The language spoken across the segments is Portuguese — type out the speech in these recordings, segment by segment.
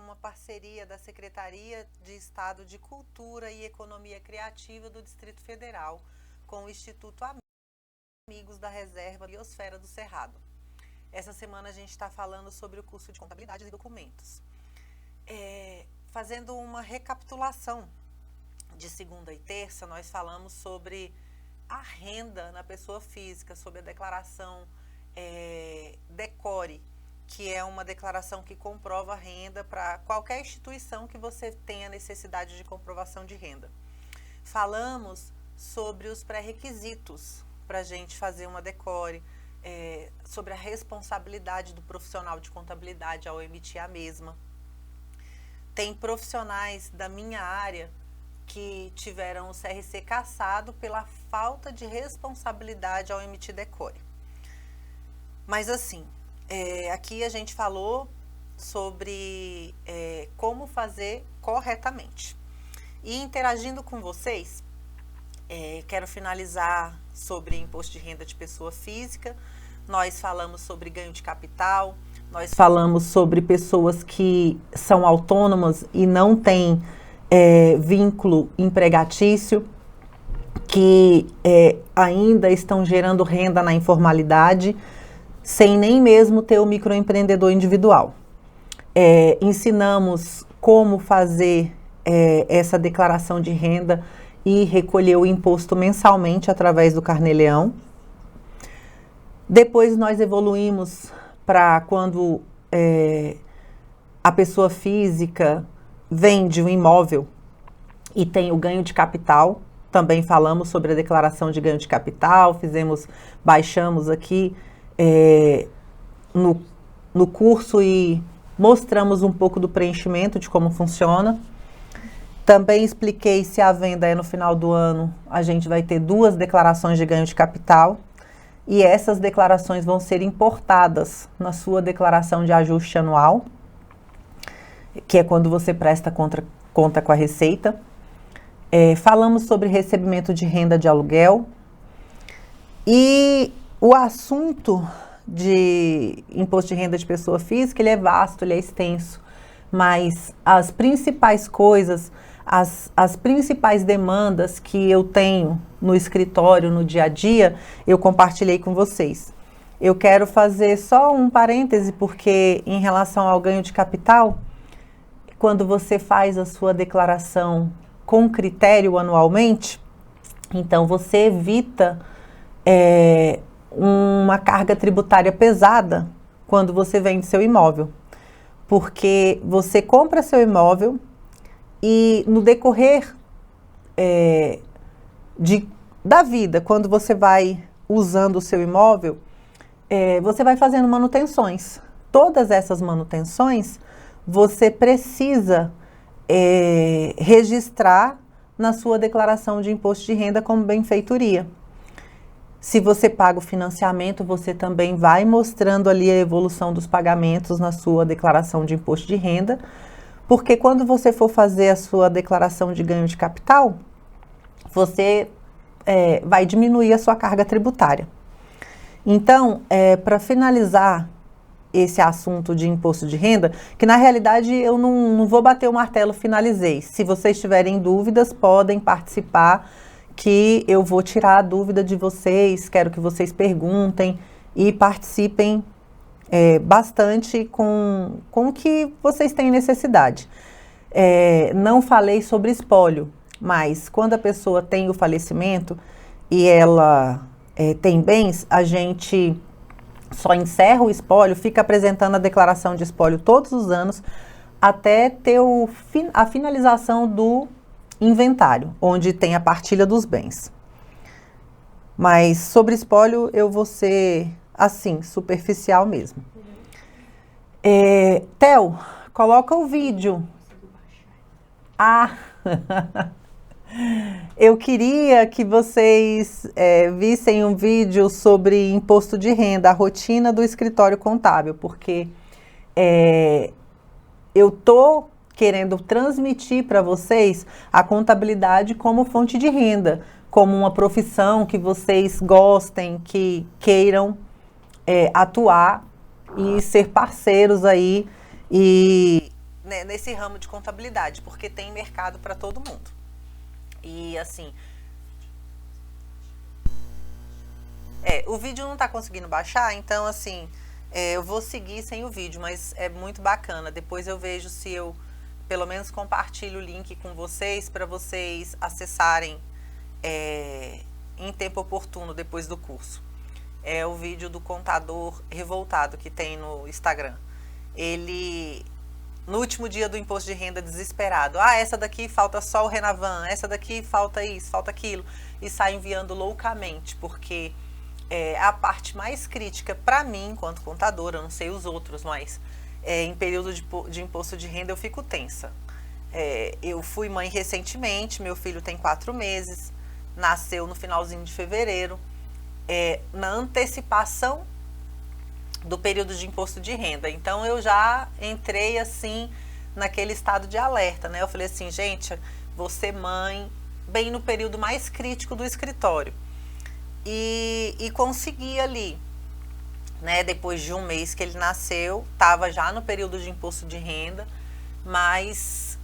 uma parceria da Secretaria de Estado de Cultura e Economia Criativa do Distrito Federal com o Instituto Amigos da Reserva Biosfera do Cerrado. Essa semana a gente está falando sobre o curso de Contabilidade e Documentos. Fazendo uma recapitulação de segunda e terça, nós falamos sobre a renda na pessoa física, sobre a declaração DECORE, que é uma declaração que comprova a renda para qualquer instituição que você tenha necessidade de comprovação de renda. Falamos sobre os pré-requisitos para a gente fazer uma DECORE, sobre a responsabilidade do profissional de contabilidade ao emitir a mesma. Tem profissionais da minha área que tiveram o CRC cassado pela falta de responsabilidade ao emitir DECORE. Mas assim, aqui a gente falou sobre como fazer corretamente. E interagindo com vocês, quero finalizar sobre imposto de renda de pessoa física. Nós falamos sobre ganho de capital, nós falamos sobre pessoas que são autônomas e não têm vínculo empregatício, que ainda estão gerando renda na informalidade, sem nem mesmo ter o microempreendedor individual. Ensinamos como fazer essa declaração de renda e recolher o imposto mensalmente através do Carnê-Leão. Depois nós evoluímos para quando a pessoa física vende um imóvel e tem o ganho de capital. Também falamos sobre a declaração de ganho de capital, baixamos aqui no curso e mostramos um pouco do preenchimento de como funciona. Também expliquei se a venda é no final do ano, a gente vai ter 2 declarações de ganho de capital e essas declarações vão ser importadas na sua declaração de ajuste anual, que é quando você presta conta com a Receita. Falamos sobre recebimento de renda de aluguel e o assunto de imposto de renda de pessoa física, ele é vasto, ele é extenso, mas as principais coisas, as principais demandas que eu tenho no escritório, no dia a dia, eu compartilhei com vocês. Eu quero fazer só um parêntese, porque em relação ao ganho de capital, quando você faz a sua declaração com critério anualmente, então você evita uma carga tributária pesada quando você vende seu imóvel, porque você compra seu imóvel e no decorrer da vida, quando você vai usando o seu imóvel, você vai fazendo manutenções. Todas essas manutenções você precisa registrar na sua declaração de imposto de renda como benfeitoria. Se você paga o financiamento, você também vai mostrando ali a evolução dos pagamentos na sua declaração de imposto de renda, porque quando você for fazer a sua declaração de ganho de capital, você vai diminuir a sua carga tributária. Então, para finalizar esse assunto de imposto de renda, que na realidade eu não vou bater o martelo, finalizei. Se vocês tiverem dúvidas, podem participar, que eu vou tirar a dúvida de vocês, quero que vocês perguntem e participem bastante com o que vocês têm necessidade. Não falei sobre espólio, mas quando a pessoa tem o falecimento e ela tem bens, a gente só encerra o espólio, fica apresentando a declaração de espólio todos os anos, até ter a finalização do inventário, onde tem a partilha dos bens. Mas sobre espólio eu vou ser assim, superficial mesmo. Theo, coloca o vídeo. Eu queria que vocês vissem um vídeo sobre imposto de renda, a rotina do escritório contábil, porque eu tô querendo transmitir para vocês a contabilidade como fonte de renda, como uma profissão que vocês gostem, que queiram atuar e ser parceiros aí e né, nesse ramo de contabilidade, porque tem mercado para todo mundo. E assim, o vídeo não tá conseguindo baixar, então assim, eu vou seguir sem o vídeo, mas é muito bacana. Depois eu vejo se eu, pelo menos, compartilho o link com vocês, para vocês acessarem em tempo oportuno depois do curso. É o vídeo do contador revoltado que tem no Instagram. Ele, no último dia do imposto de renda, desesperado, essa daqui falta só o Renavan, essa daqui falta isso, falta aquilo, e sai enviando loucamente, porque a parte mais crítica para mim, enquanto contadora, eu não sei os outros, mas em período de imposto de renda eu fico tensa. Eu fui mãe recentemente, meu filho tem 4 meses, nasceu no finalzinho de fevereiro, na antecipação do período de imposto de renda. Então eu já entrei assim naquele estado de alerta, né? Eu falei assim, gente, vou ser mãe bem no período mais crítico do escritório. E consegui ali, né? Depois de um mês que ele nasceu, estava já no período de imposto de renda, mas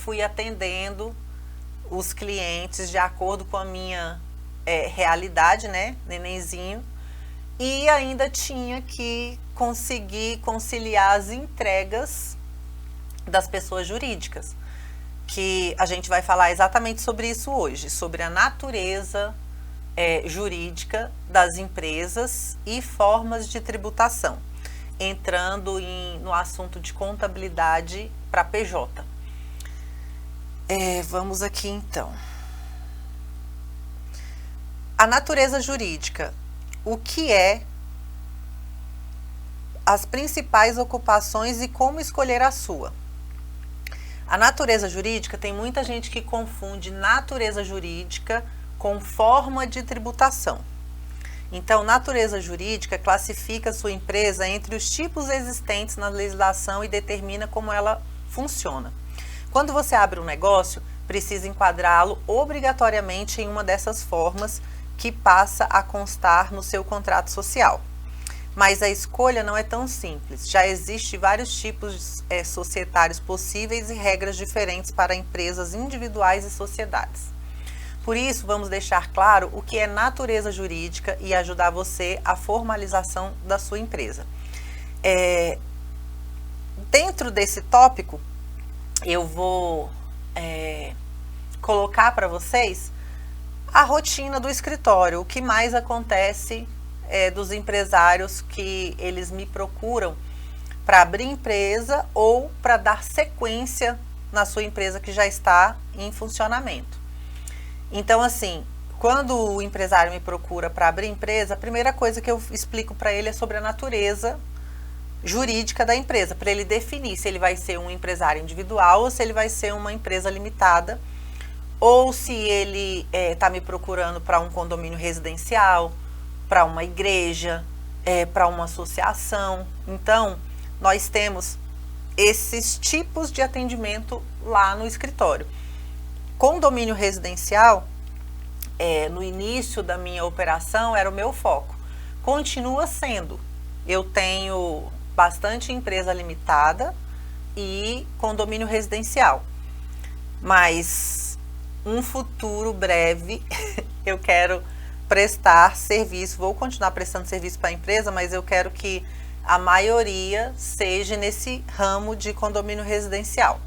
fui atendendo os clientes de acordo com a minha realidade, né? Nenenzinho. E ainda tinha que conseguir conciliar as entregas das pessoas jurídicas, que a gente vai falar exatamente sobre isso hoje, sobre a natureza jurídica das empresas e formas de tributação, entrando no assunto de contabilidade para PJ. Vamos aqui então. A natureza jurídica. O que as principais ocupações e como escolher a sua. A natureza jurídica, tem muita gente que confunde natureza jurídica com forma de tributação. Então, natureza jurídica classifica sua empresa entre os tipos existentes na legislação e determina como ela funciona. Quando você abre um negócio, precisa enquadrá-lo obrigatoriamente em uma dessas formas que passa a constar no seu contrato social. Mas a escolha não é tão simples. Já existem vários tipos societários possíveis e regras diferentes para empresas individuais e sociedades. Por isso, vamos deixar claro o que é natureza jurídica e ajudar você a formalização da sua empresa. Dentro desse tópico, eu vou colocar para vocês a rotina do escritório, o que mais acontece dos empresários que eles me procuram para abrir empresa ou para dar sequência na sua empresa que já está em funcionamento. Então, assim, quando o empresário me procura para abrir empresa, a primeira coisa que eu explico para ele é sobre a natureza jurídica da empresa, para ele definir se ele vai ser um empresário individual ou se ele vai ser uma empresa limitada, ou se ele está me procurando para um condomínio residencial, para uma igreja, para uma associação. Então, nós temos esses tipos de atendimento lá no escritório. Condomínio residencial, no início da minha operação, era o meu foco. Continua sendo. Eu tenho bastante empresa limitada e condomínio residencial. Mas um futuro breve, eu quero prestar serviço, vou continuar prestando serviço para a empresa, mas eu quero que a maioria seja nesse ramo de condomínio residencial.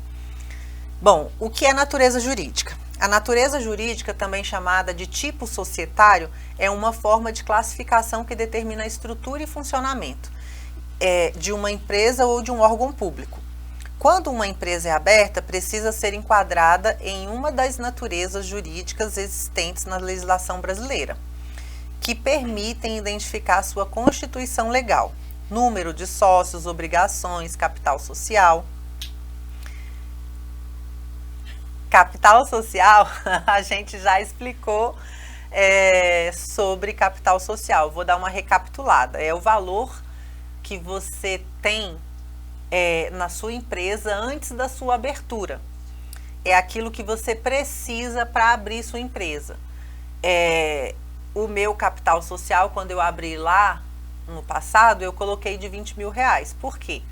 Bom, o que é natureza jurídica? A natureza jurídica, também chamada de tipo societário, é uma forma de classificação que determina a estrutura e funcionamento de uma empresa ou de um órgão público. Quando uma empresa é aberta, precisa ser enquadrada em uma das naturezas jurídicas existentes na legislação brasileira, que permitem identificar sua constituição legal, número de sócios, obrigações, capital social. Capital social, a gente já explicou sobre capital social. Vou dar uma recapitulada. É o valor que você tem na sua empresa antes da sua abertura. É aquilo que você precisa para abrir sua empresa. O meu capital social, quando eu abri lá no passado, eu coloquei de R$20 mil. Por quê?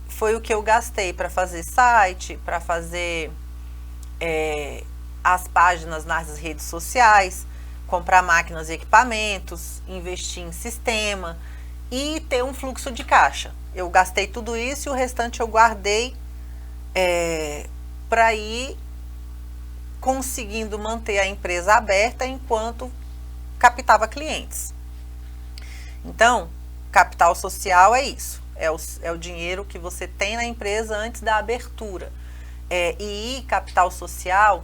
foi o que eu gastei para fazer site, para fazer as páginas nas redes sociais, comprar máquinas e equipamentos, investir em sistema e ter um fluxo de caixa. Eu gastei tudo isso e o restante eu guardei para ir conseguindo manter a empresa aberta enquanto captava clientes. Então, capital social é isso, é o dinheiro que você tem na empresa antes da abertura. E capital social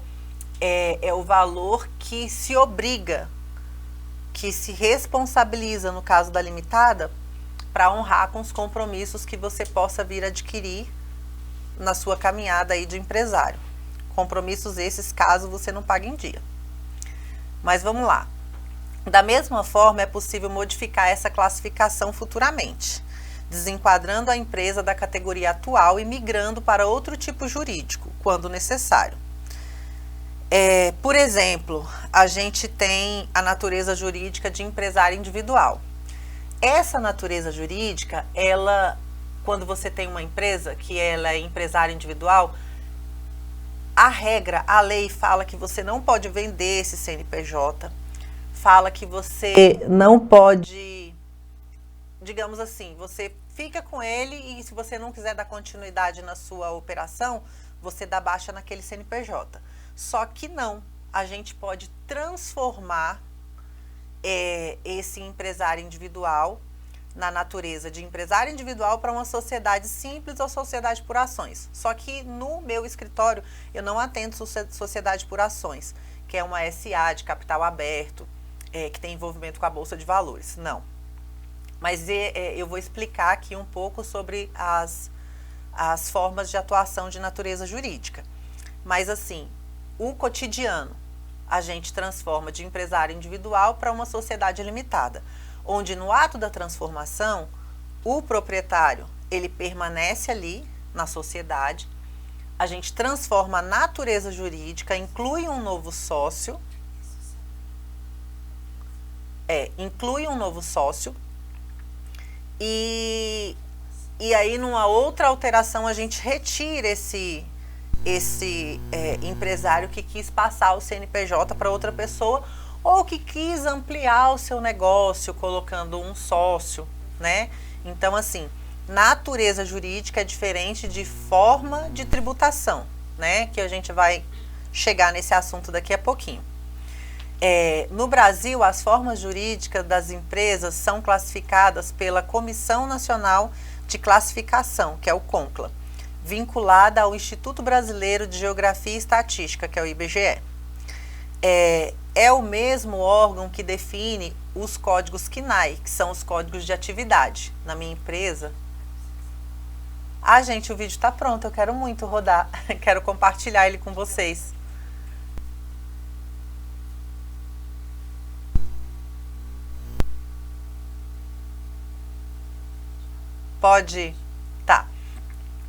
é o valor que se obriga, que se responsabiliza, no caso da limitada, para honrar com os compromissos que você possa vir adquirir na sua caminhada aí de empresário. Compromissos esses caso você não pague em dia. Mas vamos lá. Da mesma forma, é possível modificar essa classificação futuramente, desenquadrando a empresa da categoria atual e migrando para outro tipo jurídico, quando necessário. Por exemplo, a gente tem a natureza jurídica de empresário individual. Essa natureza jurídica, quando você tem uma empresa que ela é empresário individual, a lei fala que você não pode vender esse CNPJ, fala que você não pode, digamos assim, você fica com ele e se você não quiser dar continuidade na sua operação, você dá baixa naquele CNPJ. Só que não, a gente pode transformar esse empresário individual na natureza de empresário individual para uma sociedade simples ou sociedade por ações. Só que no meu escritório eu não atendo sociedade por ações, que é uma SA de capital aberto, que tem envolvimento com a Bolsa de Valores. Não. Mas eu vou explicar aqui um pouco sobre as formas de atuação de natureza jurídica. Mas assim, o cotidiano a gente transforma de empresário individual para uma sociedade limitada, onde no ato da transformação, o proprietário, ele permanece ali na sociedade, a gente transforma a natureza jurídica, inclui um novo sócio, e aí numa outra alteração a gente retira esse empresário que quis passar o CNPJ para outra pessoa ou que quis ampliar o seu negócio colocando um sócio, né? Então, assim, natureza jurídica é diferente de forma de tributação, né? Que a gente vai chegar nesse assunto daqui a pouquinho. No Brasil, as formas jurídicas das empresas são classificadas pela Comissão Nacional de Classificação, que é o CONCLA, vinculada ao Instituto Brasileiro de Geografia e Estatística, que é o IBGE. É o mesmo órgão que define os códigos CNAE, que são os códigos de atividade. Na minha empresa... gente, o vídeo está pronto, eu quero muito rodar, quero compartilhar ele com vocês. Pode? Tá.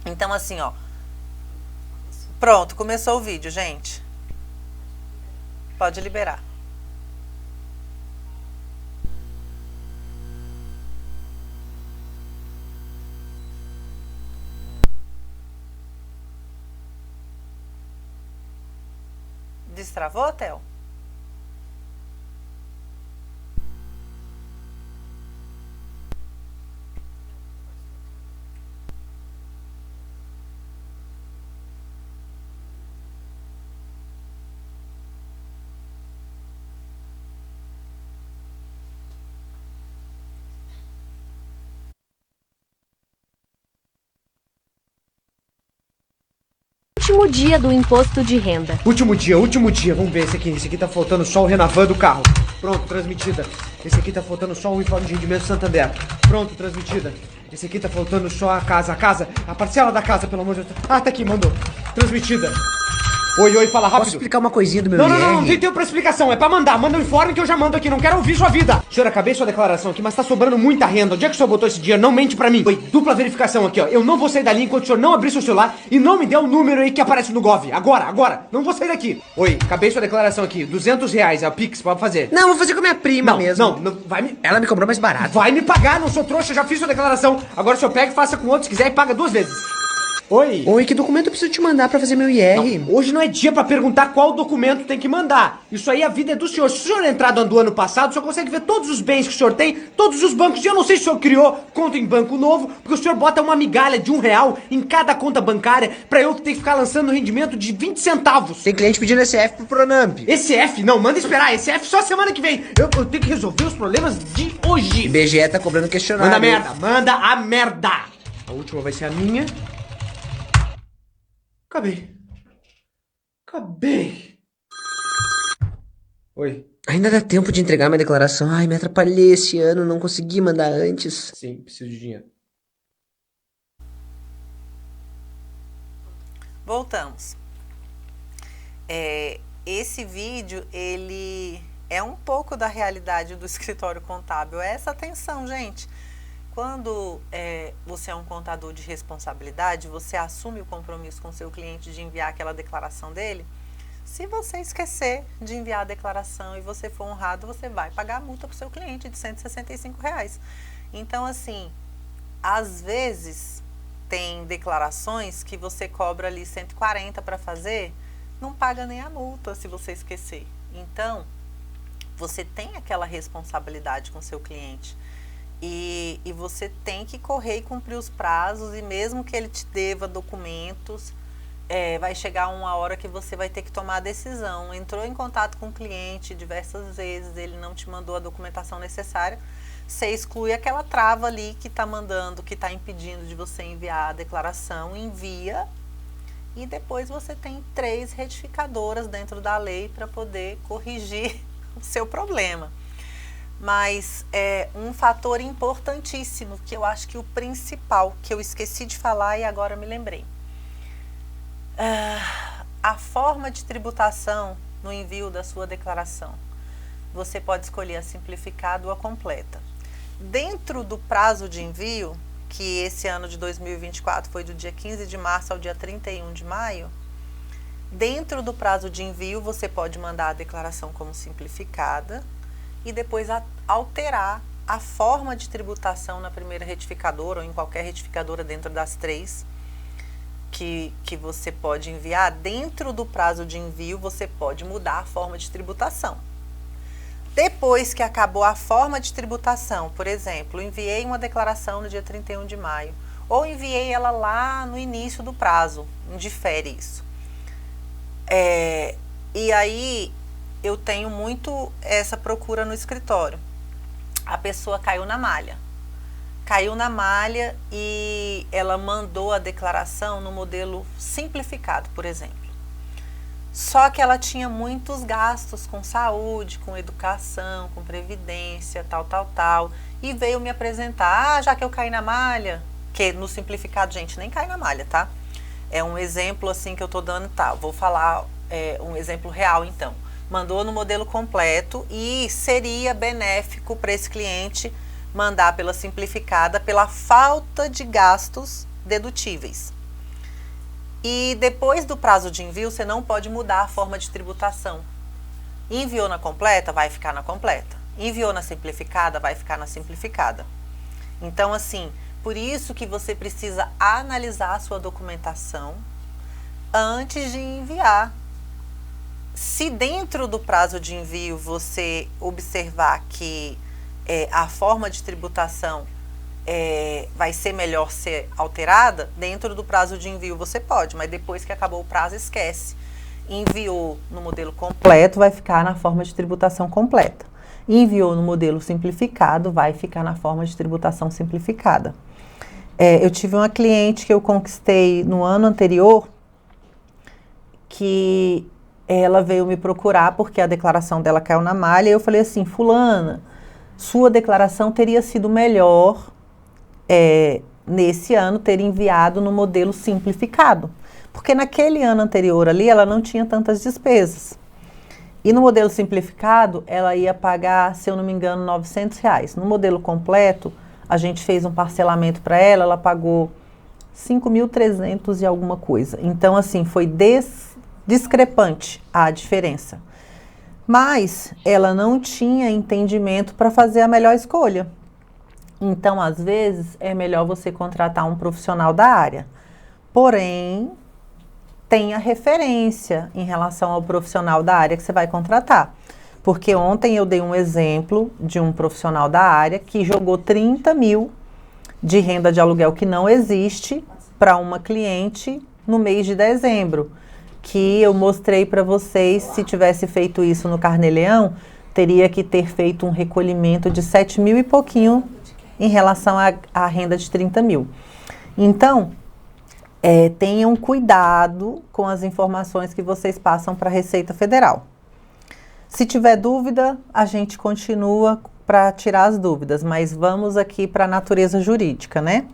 Então, assim, ó. Pronto, começou o vídeo, gente. Pode liberar. Destravou, Theo? Último dia do imposto de renda. Último dia. Vamos ver esse aqui. Esse aqui tá faltando só o Renavan do carro. Pronto, transmitida. Esse aqui tá faltando só o informe de rendimento Santander. Pronto, transmitida. Esse aqui tá faltando só a casa. A parcela da casa, pelo amor de Deus. Tá aqui, mandou. Transmitida. Oi, fala rápido. Posso explicar uma coisinha do meu Não, IR? não tem tempo pra explicação, é pra mandar. Manda o informe que eu já mando aqui, não quero ouvir sua vida. Senhor, acabei sua declaração aqui, mas tá sobrando muita renda. Onde é que o senhor botou esse dinheiro? Não mente pra mim. Oi, dupla verificação aqui, ó. Eu não vou sair dali enquanto o senhor não abrir seu celular e não me der o número aí que aparece no Gov. Agora. Não vou sair daqui. Oi, acabei sua declaração aqui. R$200, é o Pix, pode fazer. Não, vou fazer com a minha prima mesmo. Não, vai me... Ela me cobrou mais barato. Vai me pagar, não sou trouxa, já fiz sua declaração. Agora o senhor pega e faça com outro se quiser e paga 2 vezes. Oi, que documento eu preciso te mandar pra fazer meu IR? Não, hoje não é dia pra perguntar qual documento tem que mandar. Isso aí a vida é do senhor. Se o senhor entrar do ano passado, o senhor consegue ver todos os bens que o senhor tem, todos os bancos. E eu não sei se o senhor criou conta em banco novo, porque o senhor bota uma migalha de R$1 em cada conta bancária pra eu que tenho que ficar lançando rendimento de 20 centavos. Tem cliente pedindo SF pro Pronamp. SF? Não, manda esperar. SF só semana que vem. Eu tenho que resolver os problemas de hoje. IBGE tá cobrando questionário. Manda a merda. A última vai ser a minha. Acabei. Oi. Ainda dá tempo de entregar minha declaração. Ai, me atrapalhei esse ano, não consegui mandar antes. Sim, preciso de dinheiro. Voltamos. Esse vídeo, ele é um pouco da realidade do escritório contábil. Essa atenção, gente. Quando você é um contador de responsabilidade, você assume o compromisso com o seu cliente de enviar aquela declaração dele. Se você esquecer de enviar a declaração e você for honrado, você vai pagar a multa para o seu cliente de R$165. Então, assim, às vezes tem declarações que você cobra ali 140 para fazer, não paga nem a multa se você esquecer. Então, você tem aquela responsabilidade com o seu cliente. E você tem que correr e cumprir os prazos, e mesmo que ele te deva documentos, vai chegar uma hora que você vai ter que tomar a decisão. Entrou em contato com o cliente diversas vezes, ele não te mandou a documentação necessária, você exclui aquela trava ali que está mandando, que está impedindo de você enviar a declaração, envia, e depois você tem 3 retificadoras dentro da lei para poder corrigir o seu problema. Mas um fator importantíssimo, que eu acho que o principal, que eu esqueci de falar e agora me lembrei. A forma de tributação no envio da sua declaração. Você pode escolher a simplificada ou a completa. Dentro do prazo de envio, que esse ano de 2024 foi do dia 15 de março ao dia 31 de maio, dentro do prazo de envio você pode mandar a declaração como simplificada, e depois alterar a forma de tributação na primeira retificadora ou em qualquer retificadora dentro das 3 que você pode enviar. Dentro do prazo de envio, você pode mudar a forma de tributação. Depois que acabou a forma de tributação, por exemplo, enviei uma declaração no dia 31 de maio, ou enviei ela lá no início do prazo, indifere isso. E aí eu tenho muito essa procura no escritório. A pessoa caiu na malha. E ela mandou a declaração no modelo simplificado, por exemplo. Só que ela tinha muitos gastos com saúde, com educação, com previdência, tal. E veio me apresentar, já que eu caí na malha, que no simplificado, gente, nem cai na malha, tá? É um exemplo assim que eu tô dando, tá? Vou falar um exemplo real, então. Mandou no modelo completo e seria benéfico para esse cliente mandar pela simplificada pela falta de gastos dedutíveis. E depois do prazo de envio, você não pode mudar a forma de tributação. Enviou na completa, vai ficar na completa. Enviou na simplificada, vai ficar na simplificada. Então, assim, por isso que você precisa analisar a sua documentação antes de enviar. Se dentro do prazo de envio você observar que a forma de tributação vai ser melhor ser alterada, dentro do prazo de envio você pode, mas depois que acabou o prazo, esquece. Enviou no modelo completo, vai ficar na forma de tributação completa. Enviou no modelo simplificado, vai ficar na forma de tributação simplificada. Eu tive uma cliente que eu conquistei no ano anterior, que ela veio me procurar porque a declaração dela caiu na malha, e eu falei assim: fulana, sua declaração teria sido melhor nesse ano ter enviado no modelo simplificado, Porque naquele ano anterior ali, ela não tinha tantas despesas. E no modelo simplificado, ela ia pagar, se eu não me engano, R$ 900. No modelo completo, a gente fez um parcelamento para ela, ela pagou 5.300 e alguma coisa. Então, assim, foi discrepante a diferença. Mas ela não tinha entendimento para fazer a melhor escolha. Então, às vezes, é melhor você contratar um profissional da área. Porém, tenha referência em relação ao profissional da área que você vai contratar. Porque ontem eu dei um exemplo de um profissional da área que jogou 30 mil de renda de aluguel que não existe para uma cliente no mês de dezembro. Que eu mostrei para vocês, se tivesse feito isso no Carnê-Leão, teria que ter feito um recolhimento de 7 mil e pouquinho em relação à renda de 30 mil. Então, tenham cuidado com as informações que vocês passam para a Receita Federal. Se tiver dúvida, a gente continua para tirar as dúvidas, mas vamos aqui para a natureza jurídica, né?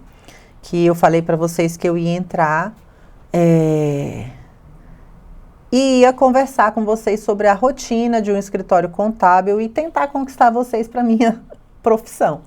Que eu falei para vocês que eu ia entrar e ia conversar com vocês sobre a rotina de um escritório contábil e tentar conquistar vocês para a minha profissão.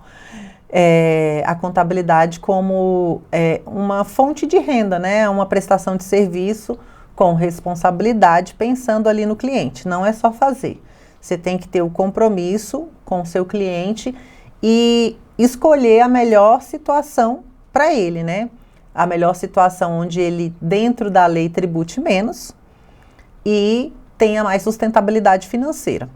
A contabilidade como uma fonte de renda, né? Uma prestação de serviço com responsabilidade, pensando ali no cliente. Não é só fazer. Você tem que ter o compromisso com o seu cliente e escolher a melhor situação para ele, né? A melhor situação onde ele, dentro da lei, tribute menos e tenha mais sustentabilidade financeira.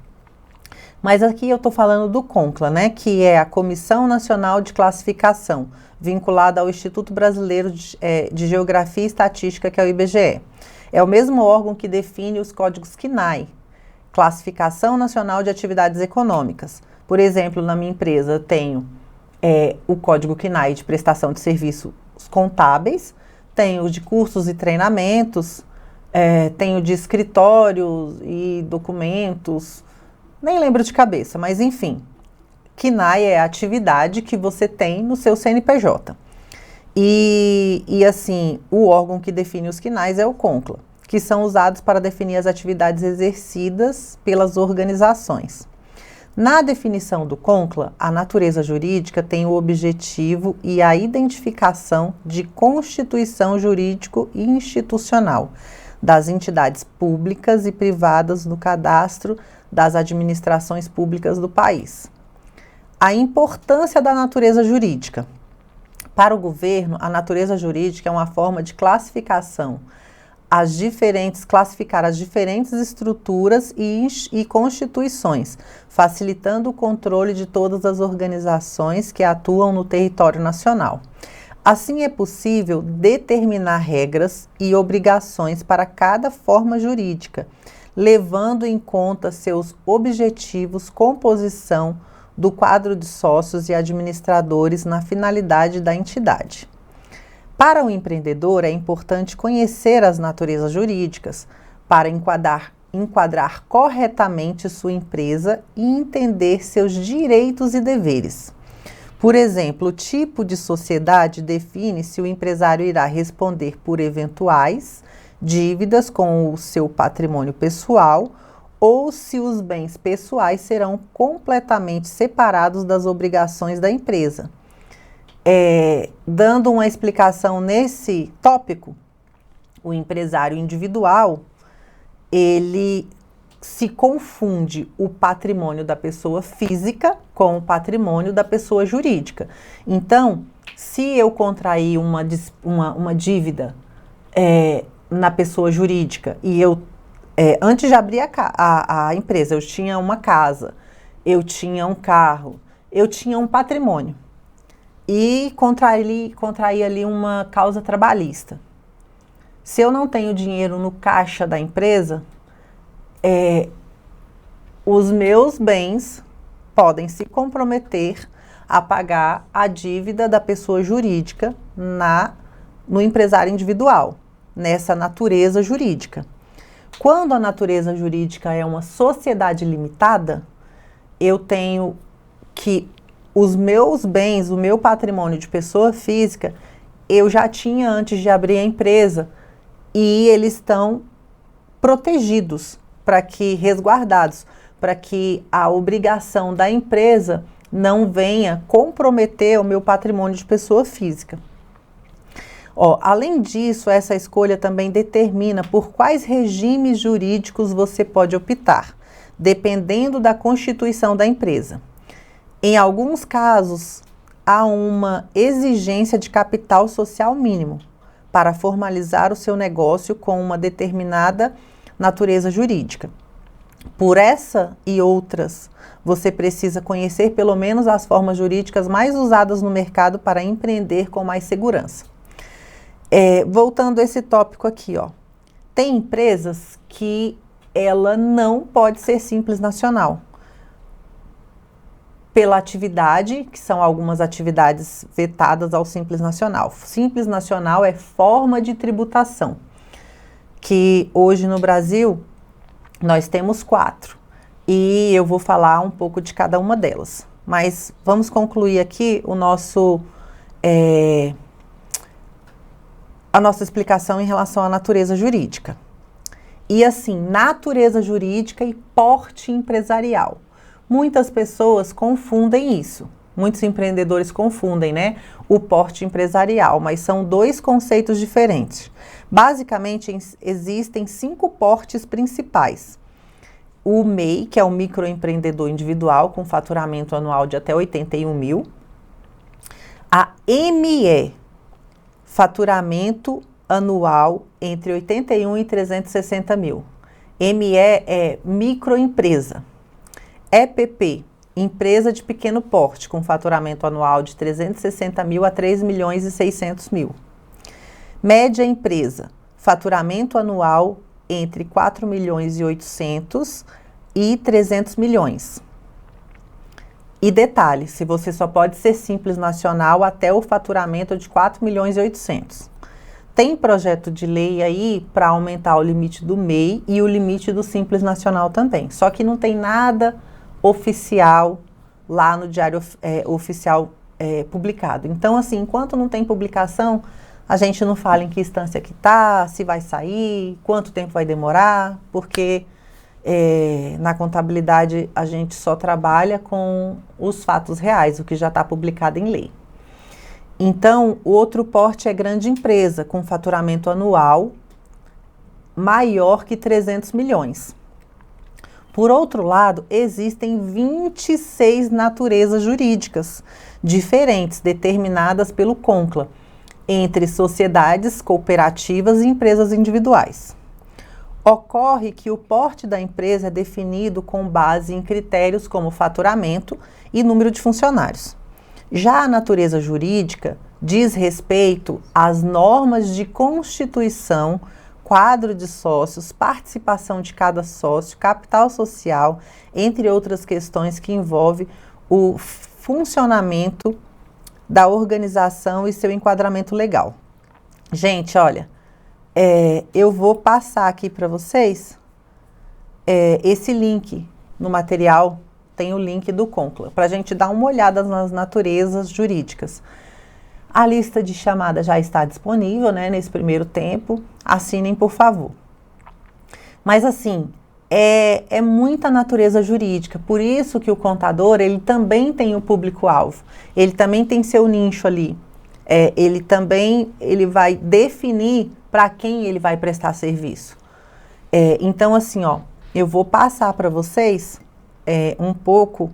Mas aqui eu estou falando do CONCLA, né, que é a Comissão Nacional de Classificação, vinculada ao Instituto Brasileiro de Geografia e Estatística, que é o IBGE. É o mesmo órgão que define os códigos CNAE, Classificação Nacional de Atividades Econômicas. Por exemplo, na minha empresa eu tenho o código CNAE de prestação de serviços contábeis, tenho o de cursos e treinamentos, tenho de escritórios e documentos, nem lembro de cabeça, mas enfim, CNAE é a atividade que você tem no seu CNPJ. E assim, o órgão que define os CNAEs é o CONCLA, que são usados para definir as atividades exercidas pelas organizações. Na definição do CONCLA, a natureza jurídica tem o objetivo e a identificação de constituição jurídico e institucional das entidades públicas e privadas no cadastro das administrações públicas do país. A importância da natureza jurídica. Para o governo, a natureza jurídica é uma forma de classificar as diferentes estruturas e constituições, facilitando o controle de todas as organizações que atuam no território nacional. Assim, é possível determinar regras e obrigações para cada forma jurídica, levando em conta seus objetivos, composição do quadro de sócios e administradores na finalidade da entidade. Para o empreendedor, é importante conhecer as naturezas jurídicas para enquadrar corretamente sua empresa e entender seus direitos e deveres. Por exemplo, o tipo de sociedade define se o empresário irá responder por eventuais dívidas com o seu patrimônio pessoal ou se os bens pessoais serão completamente separados das obrigações da empresa. Dando uma explicação nesse tópico, o empresário individual, ele se confunde o patrimônio da pessoa física com o patrimônio da pessoa jurídica. Então, se eu contrair uma dívida na pessoa jurídica e eu, antes de abrir a empresa, eu tinha uma casa, eu tinha um carro, eu tinha um patrimônio e contraí ali uma causa trabalhista. Se eu não tenho dinheiro no caixa da empresa, os meus bens podem se comprometer a pagar a dívida da pessoa jurídica no empresário individual, nessa natureza jurídica. Quando a natureza jurídica é uma sociedade limitada, eu tenho que os meus bens, o meu patrimônio de pessoa física, eu já tinha antes de abrir a empresa, e eles estão protegidos, resguardados, para que a obrigação da empresa não venha comprometer o meu patrimônio de pessoa física. Além disso, essa escolha também determina por quais regimes jurídicos você pode optar, dependendo da constituição da empresa. Em alguns casos, há uma exigência de capital social mínimo para formalizar o seu negócio com uma determinada natureza jurídica. Por essa e outras, você precisa conhecer pelo menos as formas jurídicas mais usadas no mercado para empreender com mais segurança. Voltando a esse tópico aqui, tem empresas que ela não pode ser simples nacional. Pela atividade, que são algumas atividades vetadas ao Simples Nacional. Simples Nacional é forma de tributação, que hoje no Brasil nós temos 4. E eu vou falar um pouco de cada uma delas. Mas vamos concluir aqui a nossa explicação em relação à natureza jurídica. E assim, natureza jurídica e porte empresarial. Muitas pessoas confundem isso. Muitos empreendedores confundem, né? O porte empresarial, mas são 2 conceitos diferentes. Basicamente, existem 5 portes principais. O MEI, que é o microempreendedor individual, com faturamento anual de até 81 mil. A ME, faturamento anual entre 81 e 360 mil. ME é microempresa. EPP, empresa de pequeno porte, com faturamento anual de 360 mil a 3 milhões e 600 mil. Média empresa, faturamento anual entre 4 milhões e 800 e 300 milhões. E detalhe, se você só pode ser simples nacional até o faturamento de 4 milhões e 800. Tem projeto de lei aí para aumentar o limite do MEI e o limite do Simples Nacional também. Só que não tem nada oficial lá no Diário Oficial publicado. Então, assim, enquanto não tem publicação, a gente não fala em que instância que está, se vai sair, quanto tempo vai demorar, porque na contabilidade a gente só trabalha com os fatos reais, o que já está publicado em lei. Então, o outro porte é grande empresa, com faturamento anual maior que 300 milhões. Por outro lado, existem 26 naturezas jurídicas diferentes, determinadas pelo CONCLA, entre sociedades, cooperativas e empresas individuais. Ocorre que o porte da empresa é definido com base em critérios como faturamento e número de funcionários. Já a natureza jurídica diz respeito às normas de constituição, quadro de sócios, participação de cada sócio, capital social, entre outras questões que envolvem o funcionamento da organização e seu enquadramento legal. Gente, olha, eu vou passar aqui para vocês esse link no material, tem o link do CONCLA, para a gente dar uma olhada nas naturezas jurídicas. A lista de chamada já está disponível, né, nesse primeiro tempo. Assinem, por favor. Mas, assim, é muita natureza jurídica. Por isso que o contador, ele também tem o público-alvo. Ele também tem seu nicho ali. Ele vai definir para quem ele vai prestar serviço. Então, assim, eu vou passar para vocês um pouco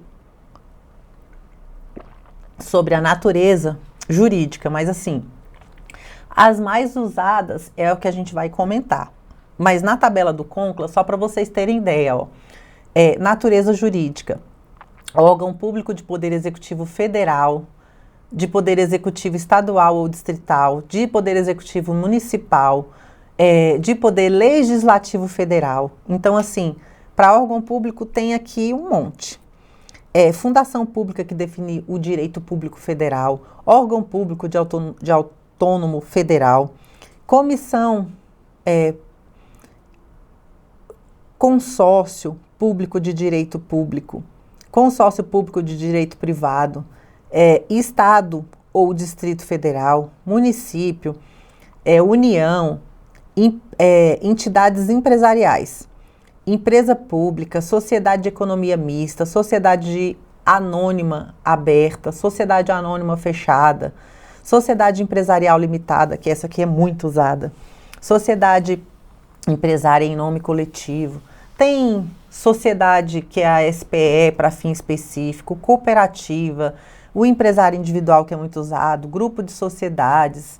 sobre a natureza jurídica, mas assim, as mais usadas é o que a gente vai comentar. Mas na tabela do CONCLA, só para vocês terem ideia, natureza jurídica, órgão público de poder executivo federal, de poder executivo estadual ou distrital, de poder executivo municipal, de poder legislativo federal. Então, assim, para órgão público tem aqui um monte. Fundação pública que define o direito público federal, órgão público de autônomo federal, comissão, consórcio público de direito público, consórcio público de direito privado, estado ou distrito federal, município, união, entidades empresariais, empresa pública, sociedade de economia mista, sociedade anônima aberta, sociedade anônima fechada, sociedade empresarial limitada, que essa aqui é muito usada, sociedade empresária em nome coletivo, tem sociedade que é a SPE para fim específico, cooperativa, o empresário individual que é muito usado, grupo de sociedades,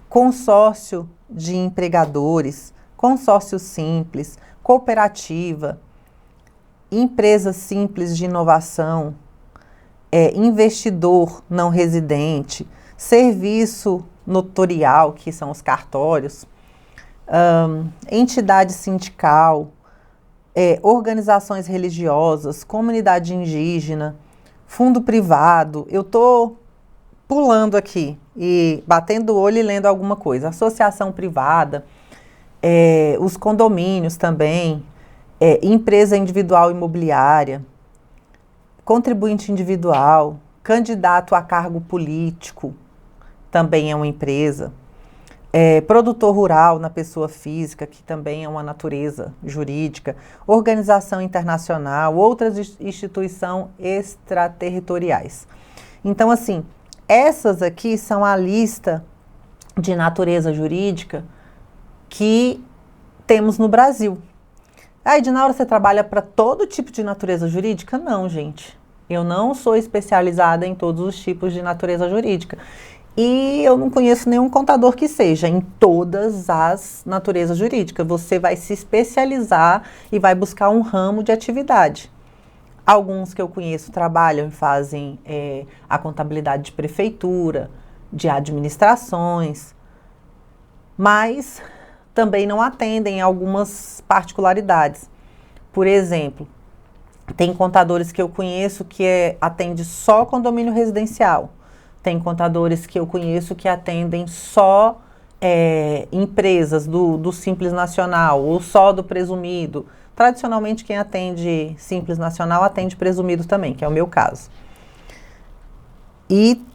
consórcio de empregadores, consórcio simples, cooperativa, empresa simples de inovação, investidor não residente, serviço notorial, que são os cartórios, entidade sindical, organizações religiosas, comunidade indígena, fundo privado. Eu estou pulando aqui e batendo o olho e lendo alguma coisa. Associação privada, os condomínios também, empresa individual imobiliária, contribuinte individual, candidato a cargo político, também é uma empresa, produtor rural na pessoa física, que também é uma natureza jurídica, organização internacional, outras instituições extraterritoriais. Então, assim, essas aqui são a lista de natureza jurídica que temos no Brasil. Edinaura, você trabalha para todo tipo de natureza jurídica? Não, gente. Eu não sou especializada em todos os tipos de natureza jurídica. E eu não conheço nenhum contador que seja em todas as naturezas jurídicas. Você vai se especializar e vai buscar um ramo de atividade. Alguns que eu conheço trabalham e fazem a contabilidade de prefeitura, de administrações, mas também não atendem a algumas particularidades. Por exemplo, tem contadores que eu conheço que atende só condomínio residencial. Tem contadores que eu conheço que atendem só empresas do Simples Nacional ou só do presumido. Tradicionalmente, quem atende Simples Nacional atende presumido também, que é o meu caso. E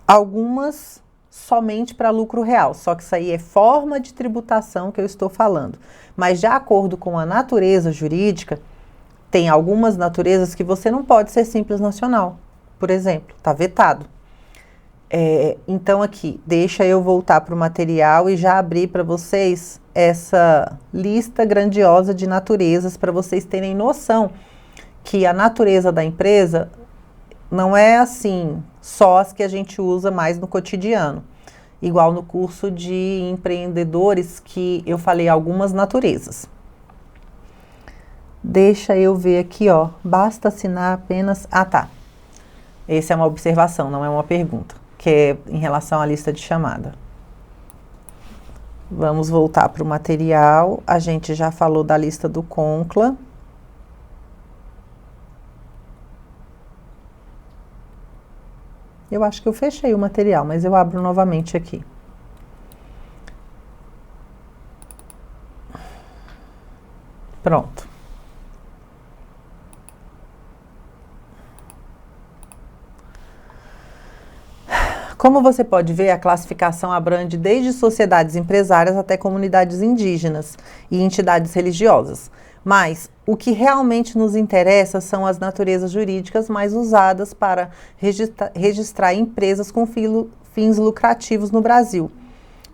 algumas somente para lucro real, só que isso aí é forma de tributação que eu estou falando. Mas de acordo com a natureza jurídica, tem algumas naturezas que você não pode ser Simples Nacional, por exemplo, está vetado. Então aqui, deixa eu voltar para o material e já abrir para vocês essa lista grandiosa de naturezas para vocês terem noção que a natureza da empresa não é assim, só as que a gente usa mais no cotidiano. Igual no curso de empreendedores que eu falei algumas naturezas. Deixa eu ver aqui, ó, basta assinar apenas... Ah, tá. Essa é uma observação, não é uma pergunta, que é em relação à lista de chamada. Vamos voltar para o material. A gente já falou da lista do CONCLA. Eu acho que eu fechei o material, mas eu abro novamente aqui. Pronto. Como você pode ver, a classificação abrange desde sociedades empresárias até comunidades indígenas e entidades religiosas. Mas o que realmente nos interessa são as naturezas jurídicas mais usadas para registrar empresas com fins lucrativos no Brasil,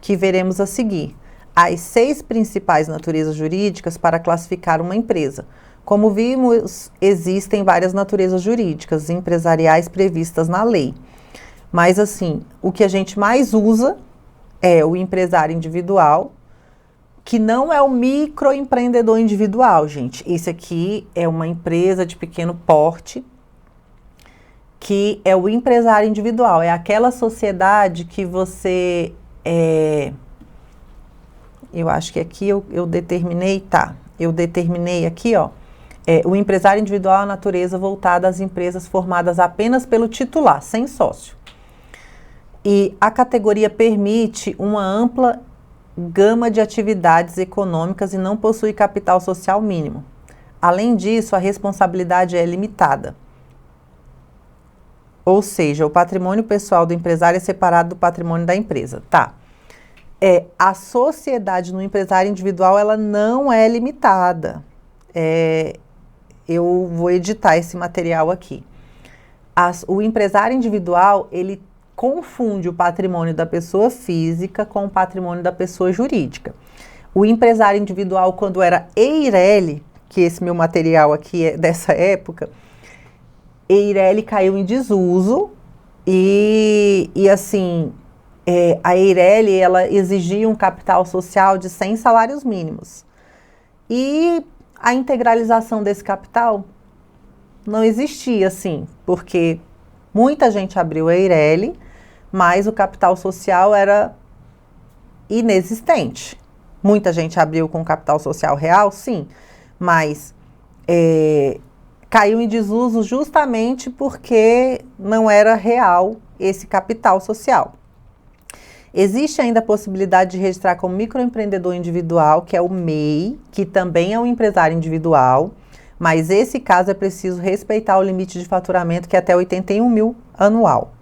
que veremos a seguir. As 6 principais naturezas jurídicas para classificar uma empresa. Como vimos, existem várias naturezas jurídicas empresariais previstas na lei. Mas assim, o que a gente mais usa é o empresário individual, que não é o microempreendedor individual, gente. Esse aqui é uma empresa de pequeno porte, que é o empresário individual. É aquela sociedade que você... eu acho que aqui eu determinei, tá? Eu determinei aqui, ó. O empresário individual é a natureza voltada às empresas formadas apenas pelo titular, sem sócio. E a categoria permite uma ampla gama de atividades econômicas e não possui capital social mínimo. Além disso, a responsabilidade é limitada. Ou seja, o patrimônio pessoal do empresário é separado do patrimônio da empresa. Tá. A sociedade no empresário individual, ela não é limitada. Eu vou editar esse material aqui. O empresário individual, ele confunde o patrimônio da pessoa física com o patrimônio da pessoa jurídica. O empresário individual, quando era Eireli, que esse meu material aqui é dessa época, Eireli caiu em desuso e assim, a Eireli, ela exigia um capital social de 100 salários mínimos. E a integralização desse capital não existia, assim, porque muita gente abriu a Eireli, mas o capital social era inexistente. Muita gente abriu com capital social real, sim, mas caiu em desuso justamente porque não era real esse capital social. Existe ainda a possibilidade de registrar como microempreendedor individual, que é o MEI, que também é um empresário individual, mas esse caso é preciso respeitar o limite de faturamento, que é até 81 mil anual.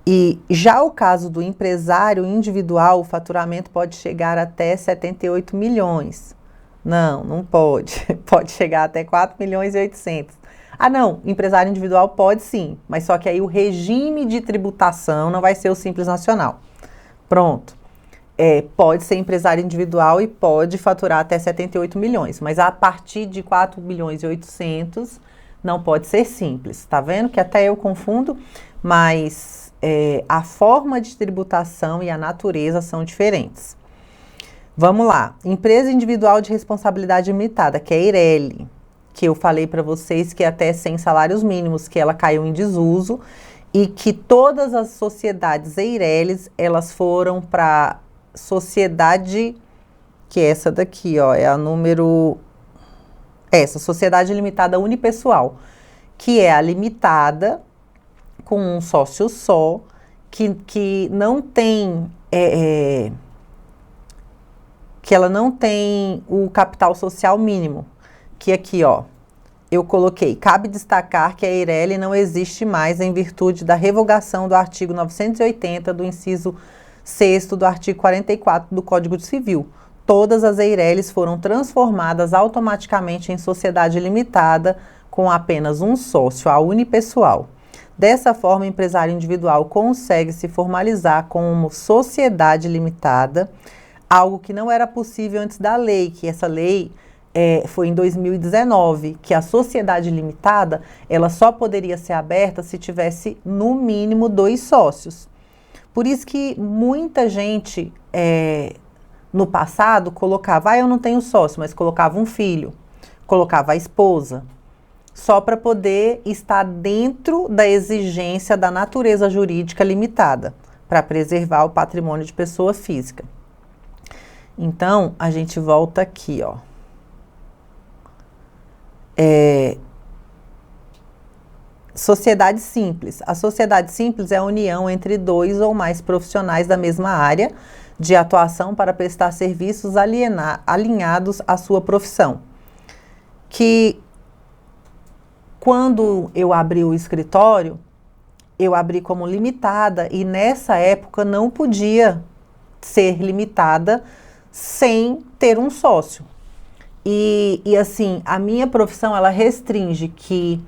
E já o caso do empresário individual, o faturamento pode chegar até 78 milhões. Não pode. Pode chegar até 4 milhões e 800. Ah, não, empresário individual pode sim, mas só que aí o regime de tributação não vai ser o Simples Nacional. Pronto. Pode ser empresário individual e pode faturar até 78 milhões, mas a partir de 4 milhões e 800 não pode ser simples. Tá vendo que até eu confundo, mas a forma de tributação e a natureza são diferentes. Vamos lá. Empresa individual de responsabilidade limitada, que é a Eireli, que eu falei para vocês que é até 100 salários mínimos, que ela caiu em desuso e que todas as sociedades Eirelis, elas foram para sociedade, que é essa daqui, ó, é a número... Essa, Sociedade Limitada Unipessoal, que é a limitada com um sócio só, que não tem... que ela não tem o capital social mínimo, que aqui, ó, eu coloquei, cabe destacar que a Eireli não existe mais em virtude da revogação do artigo 980 do inciso 6º do artigo 44 do Código Civil. Todas as Eirelis foram transformadas automaticamente em sociedade limitada com apenas um sócio, a unipessoal. Dessa forma, o empresário individual consegue se formalizar como sociedade limitada, algo que não era possível antes da lei, que essa lei foi em 2019, que a sociedade limitada, ela só poderia ser aberta se tivesse no mínimo 2 sócios. Por isso que muita gente no passado colocava, eu não tenho sócio, mas colocava um filho, colocava a esposa, só para poder estar dentro da exigência da natureza jurídica limitada, para preservar o patrimônio de pessoa física. Então, a gente volta aqui, ó. Sociedade simples. A sociedade simples é a união entre 2 ou mais profissionais da mesma área de atuação para prestar serviços alinhados à sua profissão. Que quando eu abri o escritório, eu abri como limitada e nessa época não podia ser limitada sem ter um sócio. E assim, a minha profissão, ela restringe que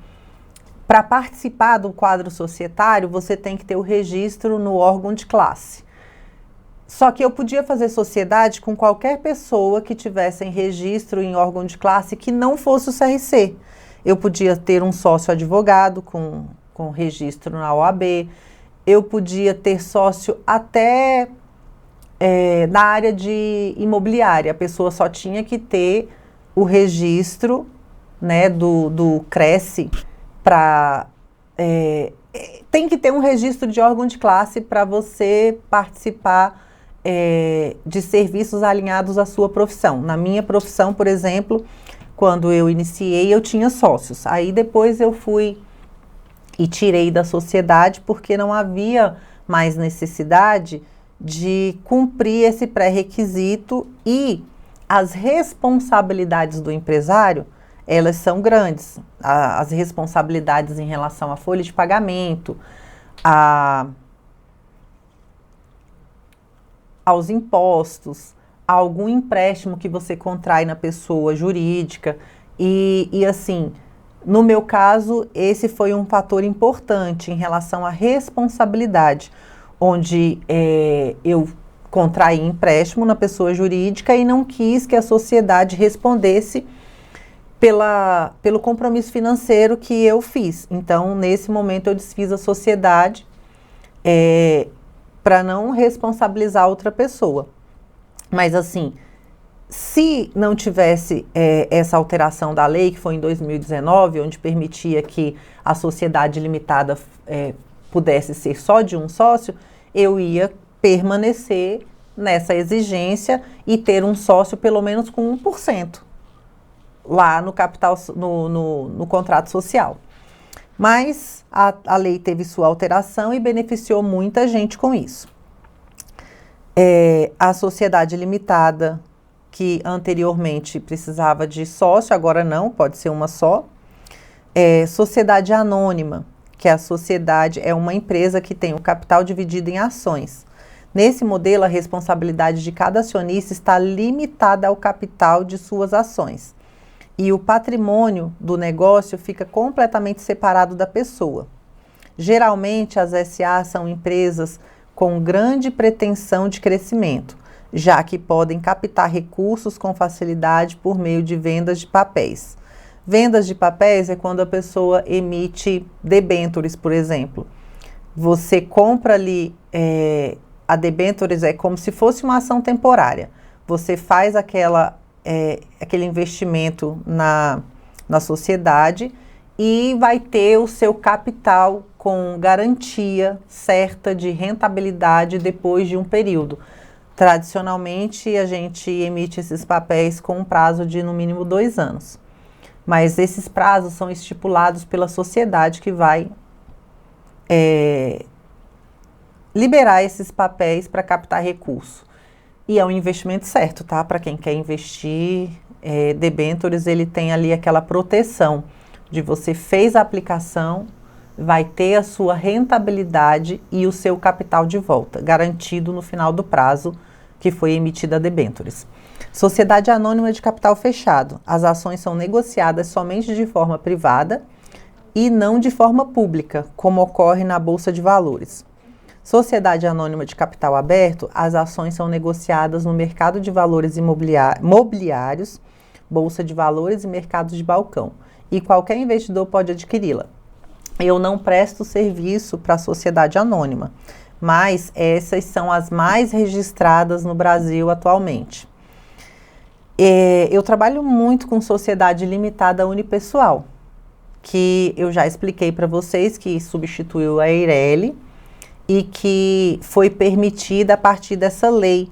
para participar do quadro societário, você tem que ter o registro no órgão de classe. Só que eu podia fazer sociedade com qualquer pessoa que tivesse em registro em órgão de classe que não fosse o CRC. Eu podia ter um sócio advogado com registro na OAB, eu podia ter sócio até na área de imobiliária. A pessoa só tinha que ter o registro, né, do Cresce para... tem que ter um registro de órgão de classe para você participar de serviços alinhados à sua profissão. Na minha profissão, por exemplo, quando eu iniciei, eu tinha sócios. Aí depois eu fui e tirei da sociedade porque não havia mais necessidade de cumprir esse pré-requisito e as responsabilidades do empresário, elas são grandes. As responsabilidades em relação à folha de pagamento, aos impostos, a algum empréstimo que você contrai na pessoa jurídica. E assim, no meu caso, esse foi um fator importante em relação à responsabilidade, onde eu contraí empréstimo na pessoa jurídica e não quis que a sociedade respondesse pelo compromisso financeiro que eu fiz. Então, nesse momento, eu desfiz a sociedade para não responsabilizar outra pessoa. Mas, assim, se não tivesse essa alteração da lei, que foi em 2019, onde permitia que a sociedade limitada pudesse ser só de um sócio, eu ia permanecer nessa exigência e ter um sócio pelo menos com 1%. Lá no capital, no contrato social. Mas a lei teve sua alteração e beneficiou muita gente com isso. A sociedade limitada, que anteriormente precisava de sócio, agora não, pode ser uma só. Sociedade anônima, que a sociedade é uma empresa que tem o capital dividido em ações. Nesse modelo, a responsabilidade de cada acionista está limitada ao capital de suas ações. E o patrimônio do negócio fica completamente separado da pessoa. Geralmente, as SA são empresas com grande pretensão de crescimento, já que podem captar recursos com facilidade por meio de vendas de papéis. Vendas de papéis é quando a pessoa emite debêntures, por exemplo. Você compra ali, a debêntures é como se fosse uma ação temporária. Você faz aquele investimento na sociedade e vai ter o seu capital com garantia certa de rentabilidade depois de um período. Tradicionalmente, a gente emite esses papéis com um prazo de no mínimo 2 anos. Mas esses prazos são estipulados pela sociedade que vai liberar esses papéis para captar recurso. E é um investimento certo, tá? Para quem quer investir, debêntures, ele tem ali aquela proteção de você fez a aplicação, vai ter a sua rentabilidade e o seu capital de volta, garantido no final do prazo que foi emitida a debêntures. Sociedade anônima de capital fechado. As ações são negociadas somente de forma privada e não de forma pública, como ocorre na Bolsa de Valores. Sociedade anônima de capital aberto, as ações são negociadas no mercado de valores mobiliários, bolsa de valores e mercados de balcão, e qualquer investidor pode adquiri-la. Eu não presto serviço para a sociedade anônima, mas essas são as mais registradas no Brasil atualmente. Eu trabalho muito com sociedade limitada unipessoal, que eu já expliquei para vocês que substituiu a Eireli, e que foi permitida a partir dessa lei,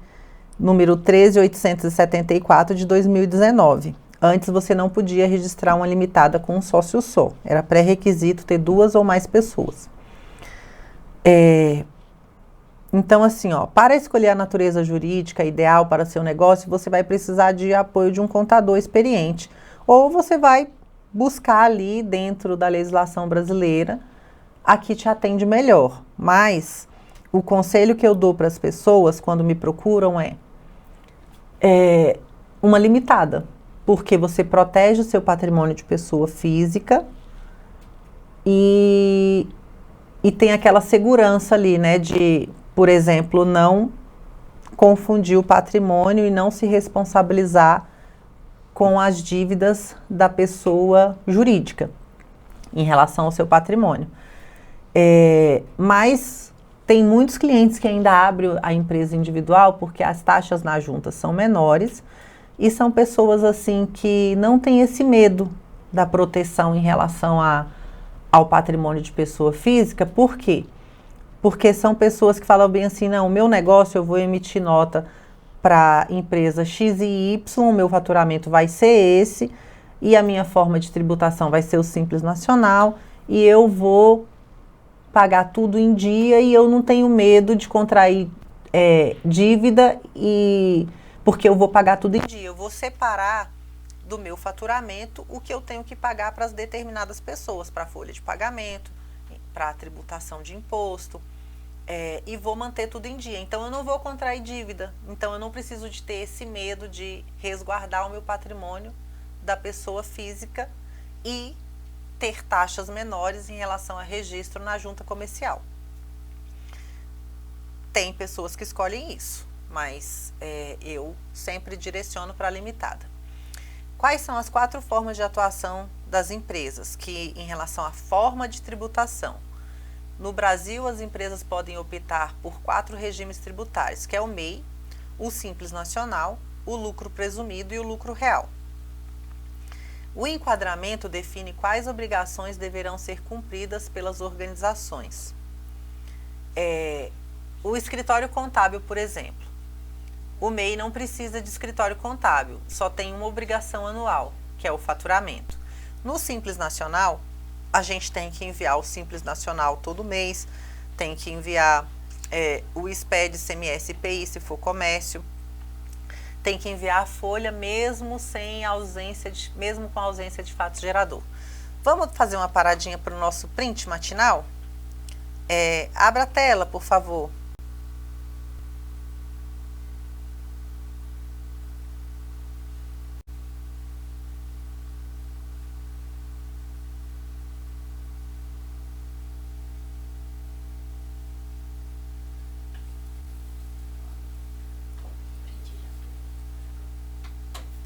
número 13.874 de 2019. Antes você não podia registrar uma limitada com um sócio só, era pré-requisito ter 2 ou mais pessoas. Então assim, para escolher a natureza jurídica ideal para seu negócio, você vai precisar de apoio de um contador experiente, ou você vai buscar ali dentro da legislação brasileira a que te atende melhor. Mas o conselho que eu dou para as pessoas quando me procuram é uma limitada, porque você protege o seu patrimônio de pessoa física e tem aquela segurança ali, né, de, por exemplo, não confundir o patrimônio e não se responsabilizar com as dívidas da pessoa jurídica em relação ao seu patrimônio. Mas tem muitos clientes que ainda abrem a empresa individual porque as taxas na junta são menores e são pessoas assim que não têm esse medo da proteção em relação ao patrimônio de pessoa física. Por quê? Porque são pessoas que falam bem assim, não, o meu negócio eu vou emitir nota para empresa X e Y, o meu faturamento vai ser esse e a minha forma de tributação vai ser o Simples Nacional e eu vou pagar tudo em dia e eu não tenho medo de contrair dívida porque eu vou pagar tudo em dia. Eu vou separar do meu faturamento o que eu tenho que pagar para as determinadas pessoas, para a folha de pagamento, para a tributação de imposto. e vou manter tudo em dia. Então eu não vou contrair dívida. Então eu não preciso de ter esse medo de resguardar o meu patrimônio da pessoa física e ter taxas menores em relação a registro na junta comercial. Tem pessoas que escolhem isso, mas eu sempre direciono para a limitada. Quais são as 4 formas de atuação das empresas que em relação à forma de tributação? No Brasil, as empresas podem optar por 4 regimes tributários, que é o MEI, o Simples Nacional, o lucro presumido e o lucro real. O enquadramento define quais obrigações deverão ser cumpridas pelas organizações. O escritório contábil, por exemplo. O MEI não precisa de escritório contábil, só tem uma obrigação anual, que é o faturamento. No Simples Nacional, a gente tem que enviar o Simples Nacional todo mês, tem que enviar o SPED, CMS, IPI, se for comércio, tem que enviar a folha mesmo mesmo com ausência de fato gerador. Vamos fazer uma paradinha para o nosso print matinal? Abra a tela, por favor.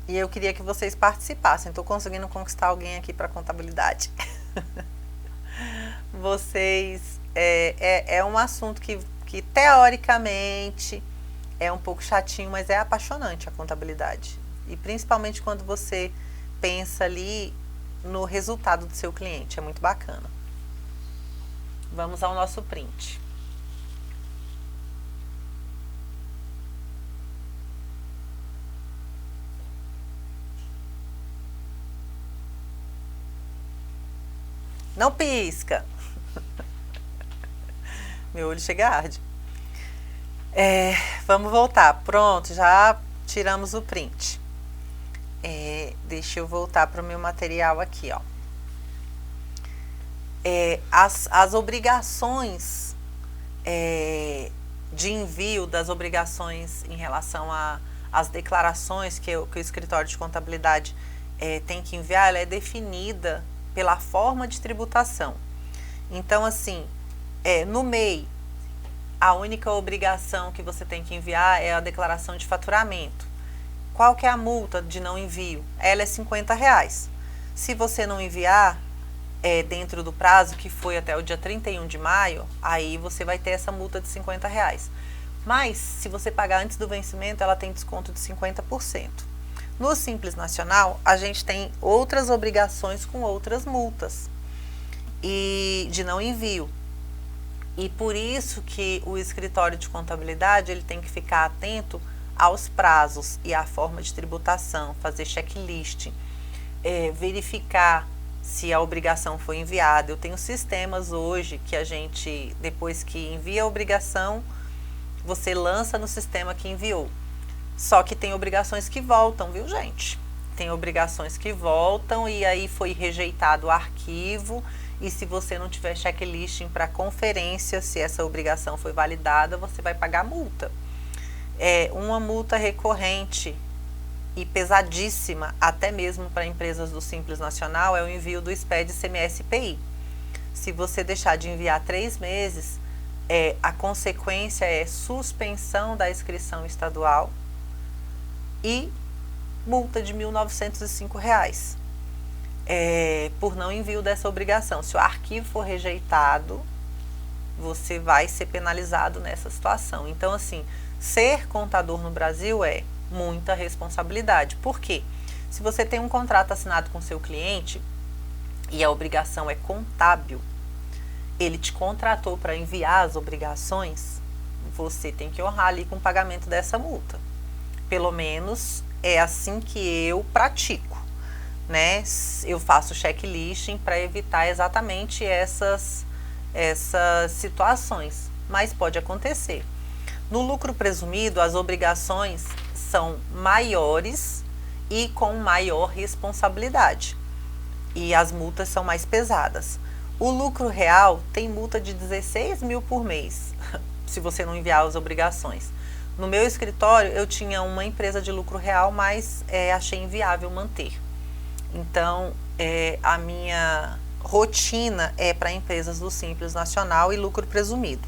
E eu queria que vocês participassem. Estou conseguindo conquistar alguém aqui para contabilidade. Vocês... É um assunto que teoricamente é um pouco chatinho, mas é apaixonante a contabilidade. E principalmente quando você pensa ali no resultado do seu cliente. É muito bacana. Vamos ao nosso print. Não pisca. Meu olho chega a arde. Vamos voltar. Pronto, já tiramos o print. Deixa eu voltar para o meu material aqui, ó. As obrigações de envio das obrigações em relação às declarações que o escritório de contabilidade tem que enviar, ela é definida pela forma de tributação. Então, assim, no MEI, a única obrigação que você tem que enviar é a declaração de faturamento. Qual que é a multa de não envio? Ela é R$50. Se você não enviar dentro do prazo, que foi até o dia 31 de maio, aí você vai ter essa multa de R$50. Mas, se você pagar antes do vencimento, ela tem desconto de 50%. No Simples Nacional, a gente tem outras obrigações com outras multas e de não envio. E por isso que o escritório de contabilidade ele tem que ficar atento aos prazos e à forma de tributação, fazer checklist, verificar se a obrigação foi enviada. Eu tenho sistemas hoje que a gente, depois que envia a obrigação, você lança no sistema que enviou. Só que tem obrigações que voltam, viu, gente? Tem obrigações que voltam e aí foi rejeitado o arquivo. E se você não tiver checklisting para conferência, se essa obrigação foi validada, você vai pagar multa. Uma multa recorrente e pesadíssima, até mesmo para empresas do Simples Nacional, é o envio do SPED CMS IPI. Se você deixar de enviar 3 meses, a consequência é suspensão da inscrição estadual e multa de R$1.905 por não envio dessa obrigação. Se o arquivo for rejeitado, você vai ser penalizado nessa situação. Então, assim, ser contador no Brasil é muita responsabilidade. Por quê? Se você tem um contrato assinado com seu cliente e a obrigação é contábil, ele te contratou para enviar as obrigações, você tem que honrar ali com o pagamento dessa multa. Pelo menos é assim que eu pratico, né? Eu faço checklisting para evitar exatamente essas situações, mas pode acontecer. No lucro presumido, as obrigações são maiores e com maior responsabilidade, e as multas são mais pesadas. O lucro real tem multa de 16 mil por mês. se você não enviar as obrigações. No meu escritório, eu tinha uma empresa de lucro real, mas achei inviável manter. Então, a minha rotina é para empresas do Simples Nacional e lucro presumido.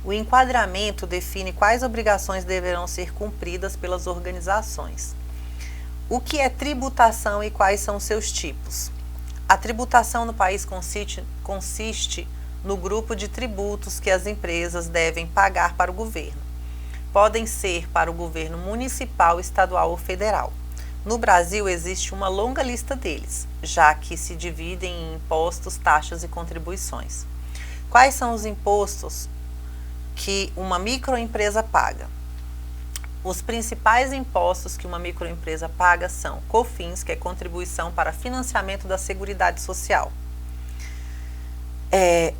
O enquadramento define quais obrigações deverão ser cumpridas pelas organizações. O que é tributação e quais são seus tipos? A tributação no país consiste no grupo de tributos que as empresas devem pagar para o governo. Podem ser para o governo municipal, estadual ou federal. No Brasil existe uma longa lista deles, já que se dividem em impostos, taxas e contribuições. Quais são os impostos que uma microempresa paga? Os principais impostos que uma microempresa paga são COFINS, que é contribuição para financiamento da Seguridade Social.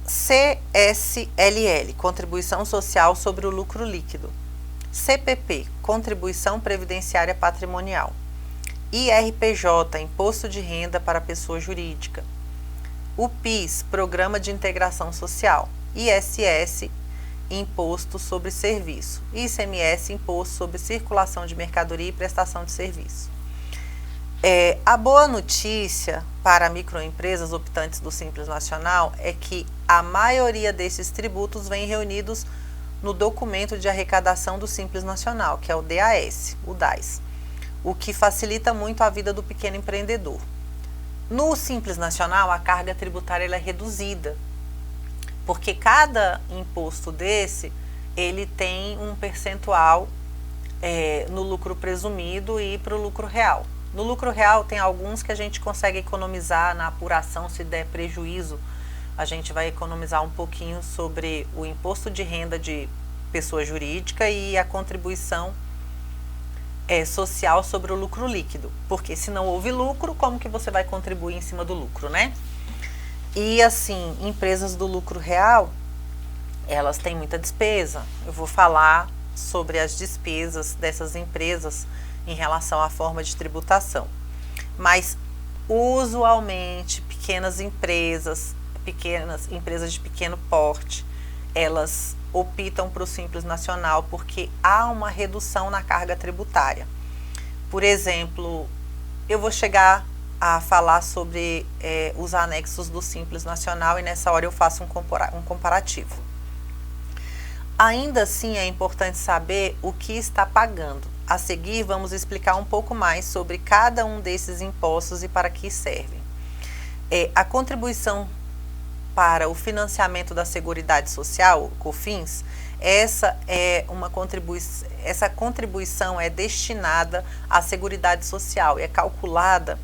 CSLL, contribuição social sobre o lucro líquido. CPP, contribuição previdenciária patrimonial. IRPJ, imposto de renda para pessoa jurídica. O PIS, programa de integração social. ISS, imposto sobre serviço. ICMS, imposto sobre circulação de mercadoria e prestação de serviço. A boa notícia para microempresas optantes do Simples Nacional é que a maioria desses tributos vem reunidos no documento de arrecadação do Simples Nacional, que é o DAS, o que facilita muito a vida do pequeno empreendedor. No Simples Nacional, a carga tributária ela é reduzida, porque cada imposto desse, ele tem um percentual no lucro presumido e para o lucro real. No lucro real tem alguns que a gente consegue economizar na apuração, se der prejuízo, a gente vai economizar um pouquinho sobre o imposto de renda de pessoa jurídica e a contribuição social sobre o lucro líquido, porque se não houve lucro, como que você vai contribuir em cima do lucro, né? E assim, empresas do lucro real, elas têm muita despesa. Eu vou falar sobre as despesas dessas empresas em relação à forma de tributação. Mas, usualmente, pequenas empresas de pequeno porte, elas optam para o Simples Nacional porque há uma redução na carga tributária. Por exemplo, eu vou chegar a falar sobre os anexos do Simples Nacional e nessa hora eu faço um comparativo. Ainda assim, é importante saber o que está pagando. A seguir, vamos explicar um pouco mais sobre cada um desses impostos e para que servem. A contribuição para o financiamento da Seguridade Social, COFINS, essa contribuição é destinada à Seguridade Social e é calculada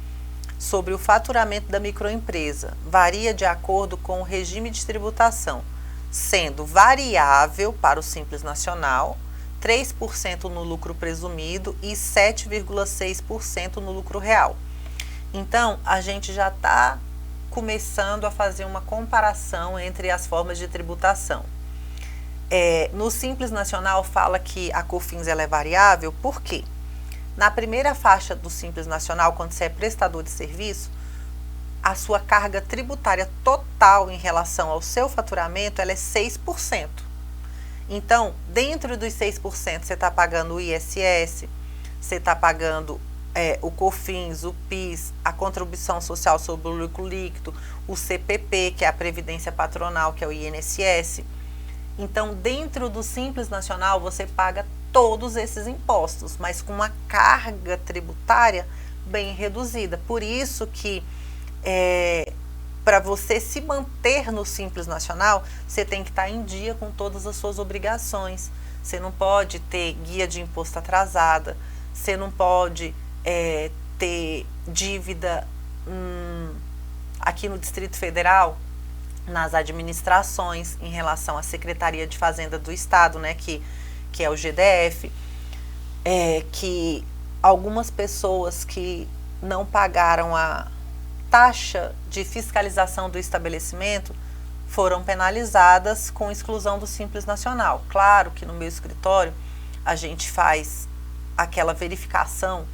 sobre o faturamento da microempresa. Varia de acordo com o regime de tributação, sendo variável para o Simples Nacional, 3% no lucro presumido e 7,6% no lucro real. Então, a gente já está começando a fazer uma comparação entre as formas de tributação. No Simples Nacional fala que a COFINS ela é variável, por quê? Na primeira faixa do Simples Nacional, quando você é prestador de serviço, a sua carga tributária total em relação ao seu faturamento ela é 6%. Então, dentro dos 6%, você está pagando o ISS, você está pagando o COFINS, o PIS, a contribuição social sobre o lucro líquido, o CPP, que é a Previdência Patronal, que é o INSS. Então, dentro do Simples Nacional, você paga todos esses impostos, mas com uma carga tributária bem reduzida. Por isso que, para você se manter no Simples Nacional, você tem que estar em dia com todas as suas obrigações. Você não pode ter guia de imposto atrasada, você não pode ter dívida aqui no Distrito Federal, nas administrações, em relação à Secretaria de Fazenda do Estado, né, que é o GDF, que algumas pessoas que não pagaram a taxa de fiscalização do estabelecimento foram penalizadas com exclusão do Simples Nacional. Claro que no meu escritório a gente faz aquela verificação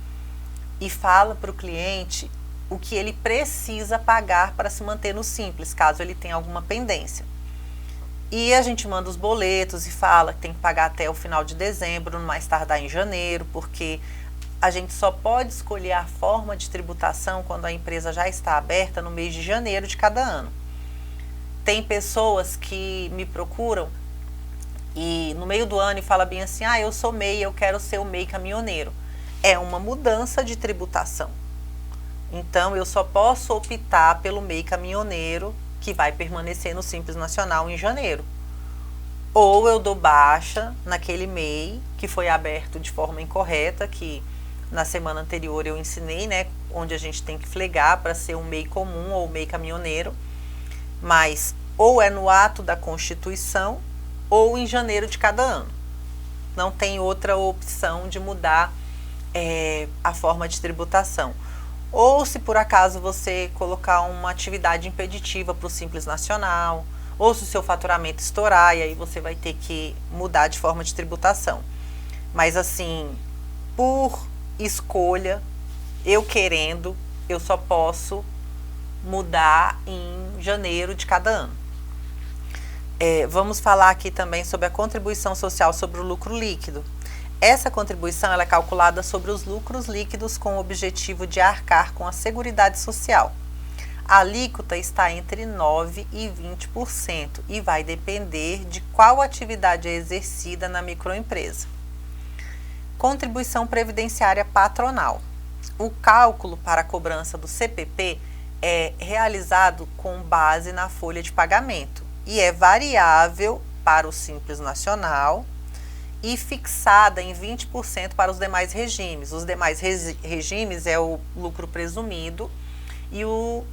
e fala para o cliente o que ele precisa pagar para se manter no Simples, caso ele tenha alguma pendência. E a gente manda os boletos e fala que tem que pagar até o final de dezembro, no mais tardar em janeiro, porque a gente só pode escolher a forma de tributação quando a empresa já está aberta no mês de janeiro de cada ano. Tem pessoas que me procuram e no meio do ano e fala bem assim, eu sou MEI, eu quero ser o MEI caminhoneiro. É uma mudança de tributação. Então, eu só posso optar pelo MEI caminhoneiro, que vai permanecer no Simples Nacional em janeiro. Ou eu dou baixa naquele MEI que foi aberto de forma incorreta, que na semana anterior eu ensinei, né, onde a gente tem que flegar para ser um MEI comum ou MEI caminhoneiro, mas ou é no ato da Constituição ou em janeiro de cada ano. Não tem outra opção de mudar a forma de tributação. Ou se por acaso você colocar uma atividade impeditiva para o Simples Nacional, ou se o seu faturamento estourar, e aí você vai ter que mudar de forma de tributação. Mas assim, por escolha, eu querendo, eu só posso mudar em janeiro de cada ano. Vamos falar aqui também sobre a contribuição social sobre o lucro líquido. Essa contribuição ela é calculada sobre os lucros líquidos com o objetivo de arcar com a Seguridade Social. A alíquota está entre 9% e 20% e vai depender de qual atividade é exercida na microempresa. Contribuição previdenciária patronal. O cálculo para a cobrança do CPP é realizado com base na folha de pagamento e é variável para o Simples Nacional e fixada em 20% para os demais regimes. Os demais regimes é o lucro presumido e o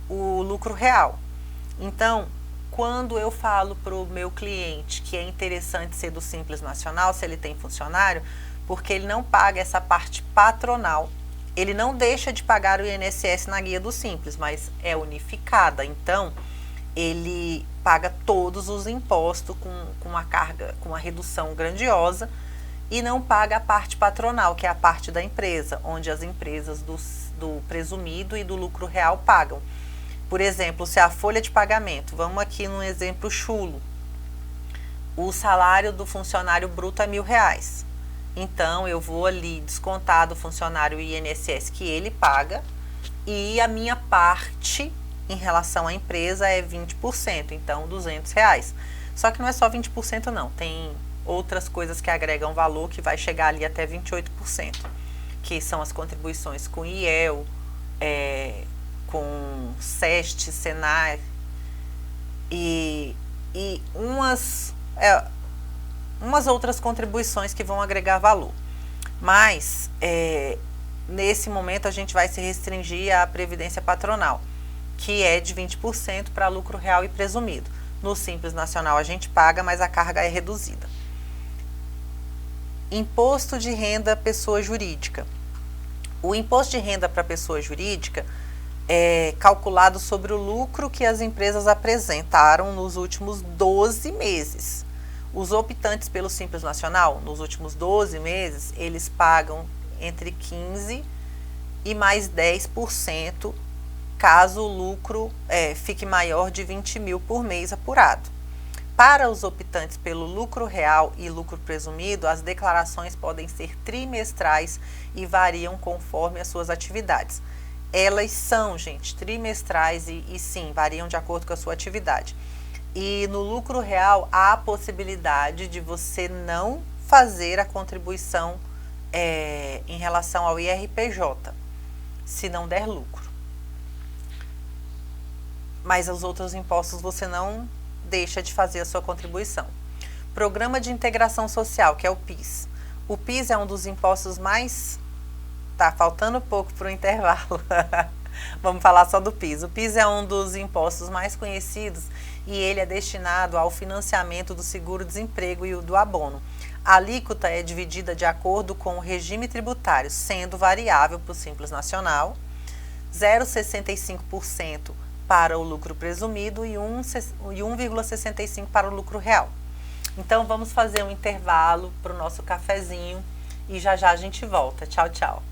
lucro real. Então, quando eu falo para o meu cliente que é interessante ser do Simples Nacional, se ele tem funcionário, porque ele não paga essa parte patronal, ele não deixa de pagar o INSS na guia do Simples, mas é unificada, então ele paga todos os impostos com uma carga, com uma redução grandiosa e não paga a parte patronal, que é a parte da empresa, onde as empresas do presumido e do lucro real pagam. Por exemplo, se a folha de pagamento, vamos aqui num exemplo chulo, o salário do funcionário bruto é R$1.000. Então, eu vou ali descontar do funcionário o INSS que ele paga e a minha parte em relação à empresa é 20%, então R$200. Só que não é só 20% não, tem outras coisas que agregam valor que vai chegar ali até 28%, que são as contribuições com IEL, com SEST, SENAI e umas outras contribuições que vão agregar valor. Mas, nesse momento, a gente vai se restringir à previdência patronal, que é de 20% para lucro real e presumido. No Simples Nacional a gente paga, mas a carga é reduzida. Imposto de renda pessoa jurídica. O imposto de renda para pessoa jurídica é calculado sobre o lucro que as empresas apresentaram nos últimos 12 meses. Os optantes pelo Simples Nacional, nos últimos 12 meses, eles pagam entre 15% e mais 10%, caso o lucro fique maior de 20 mil por mês apurado. Para os optantes pelo lucro real e lucro presumido, as declarações podem ser trimestrais e variam conforme as suas atividades. Elas são, gente, trimestrais e sim, variam de acordo com a sua atividade. E no lucro real há a possibilidade de você não fazer a contribuição em relação ao IRPJ, se não der lucro. Mas os outros impostos você não deixa de fazer a sua contribuição. Programa de Integração Social, que é o PIS. O PIS é um dos impostos mais... Tá faltando pouco para o intervalo. Vamos falar só do PIS. O PIS é um dos impostos mais conhecidos e ele é destinado ao financiamento do seguro-desemprego e do abono. A alíquota é dividida de acordo com o regime tributário, sendo variável para o Simples Nacional, 0,65% para o lucro presumido e 1,65% para o lucro real. Então, vamos fazer um intervalo para o nosso cafezinho e já já a gente volta. Tchau, tchau.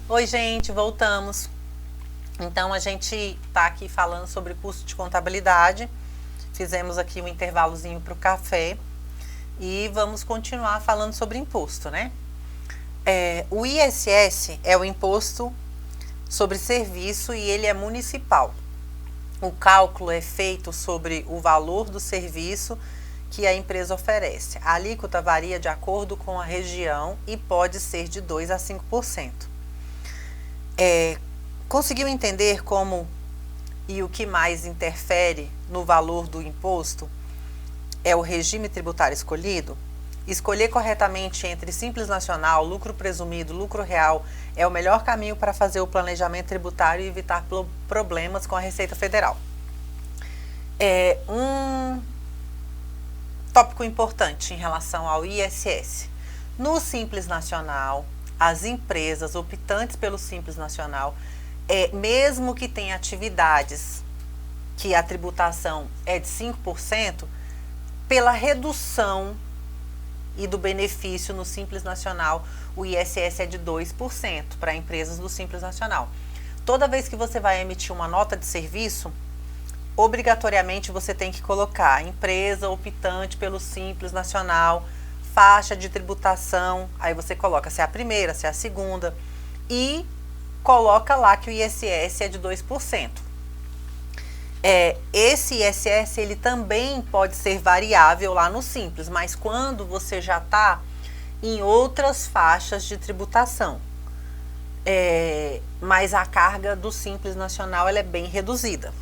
Oi, gente, voltamos. Então, a gente está aqui falando sobre custo de contabilidade. Fizemos aqui um intervalozinho para o café e vamos continuar falando sobre imposto, né? O ISS é o imposto sobre serviço e ele é municipal. O cálculo é feito sobre o valor do serviço que a empresa oferece. A alíquota varia de acordo com a região e pode ser de 2% a 5%. Conseguiu entender como e o que mais interfere no valor do imposto é o regime tributário escolhido? Escolher corretamente entre Simples Nacional, lucro presumido, lucro real é o melhor caminho para fazer o planejamento tributário e evitar problemas com a Receita Federal. Um tópico importante em relação ao ISS. No Simples Nacional, as empresas optantes pelo Simples Nacional, mesmo que tenha atividades que a tributação é de 5%, pela redução e do benefício no Simples Nacional, o ISS é de 2% para empresas do Simples Nacional. Toda vez que você vai emitir uma nota de serviço, obrigatoriamente você tem que colocar empresa optante pelo Simples Nacional, faixa de tributação, aí você coloca se é a primeira, se é a segunda, e coloca lá que o ISS é de 2%. Esse ISS ele também pode ser variável lá no Simples, mas quando você já está em outras faixas de tributação. Mas a carga do Simples Nacional ela é bem reduzida.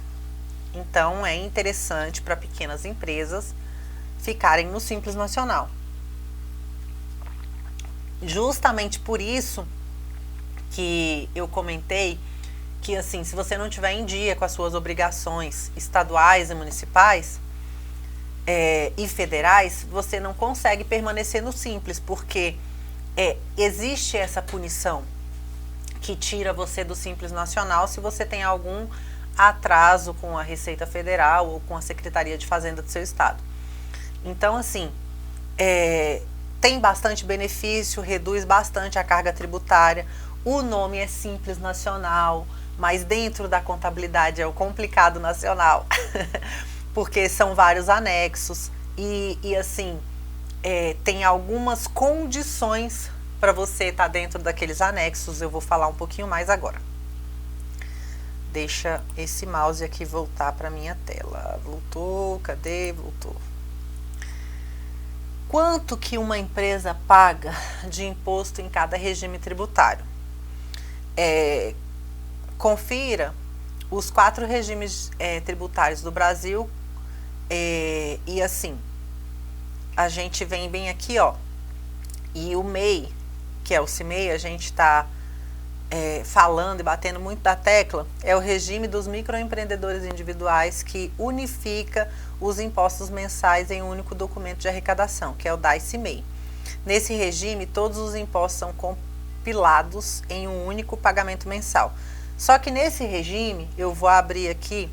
Então é interessante para pequenas empresas ficarem no Simples Nacional. Justamente por isso que eu comentei que assim, se você não tiver em dia com as suas obrigações estaduais e municipais e federais, você não consegue permanecer no Simples, porque existe essa punição que tira você do Simples Nacional se você tem algum atraso com a Receita Federal ou com a Secretaria de Fazenda do seu estado. Então, assim, tem bastante benefício, reduz bastante a carga tributária. O nome é Simples Nacional, mas dentro da contabilidade é o complicado nacional, porque são vários anexos e assim, tem algumas condições para você estar dentro daqueles anexos. Eu vou falar um pouquinho mais agora. Deixa esse mouse aqui voltar para minha tela. Voltou, cadê? Voltou. Quanto que uma empresa paga de imposto em cada regime tributário? Confira os 4 regimes tributários do Brasil e assim, a gente vem bem aqui, ó, e o MEI, que é o CIMEI, a gente está falando e batendo muito da tecla, é o regime dos microempreendedores individuais que unifica os impostos mensais em um único documento de arrecadação, que é o DAI-CIMEI. Nesse regime, todos os impostos são compilados em um único pagamento mensal. Só que nesse regime, eu vou abrir aqui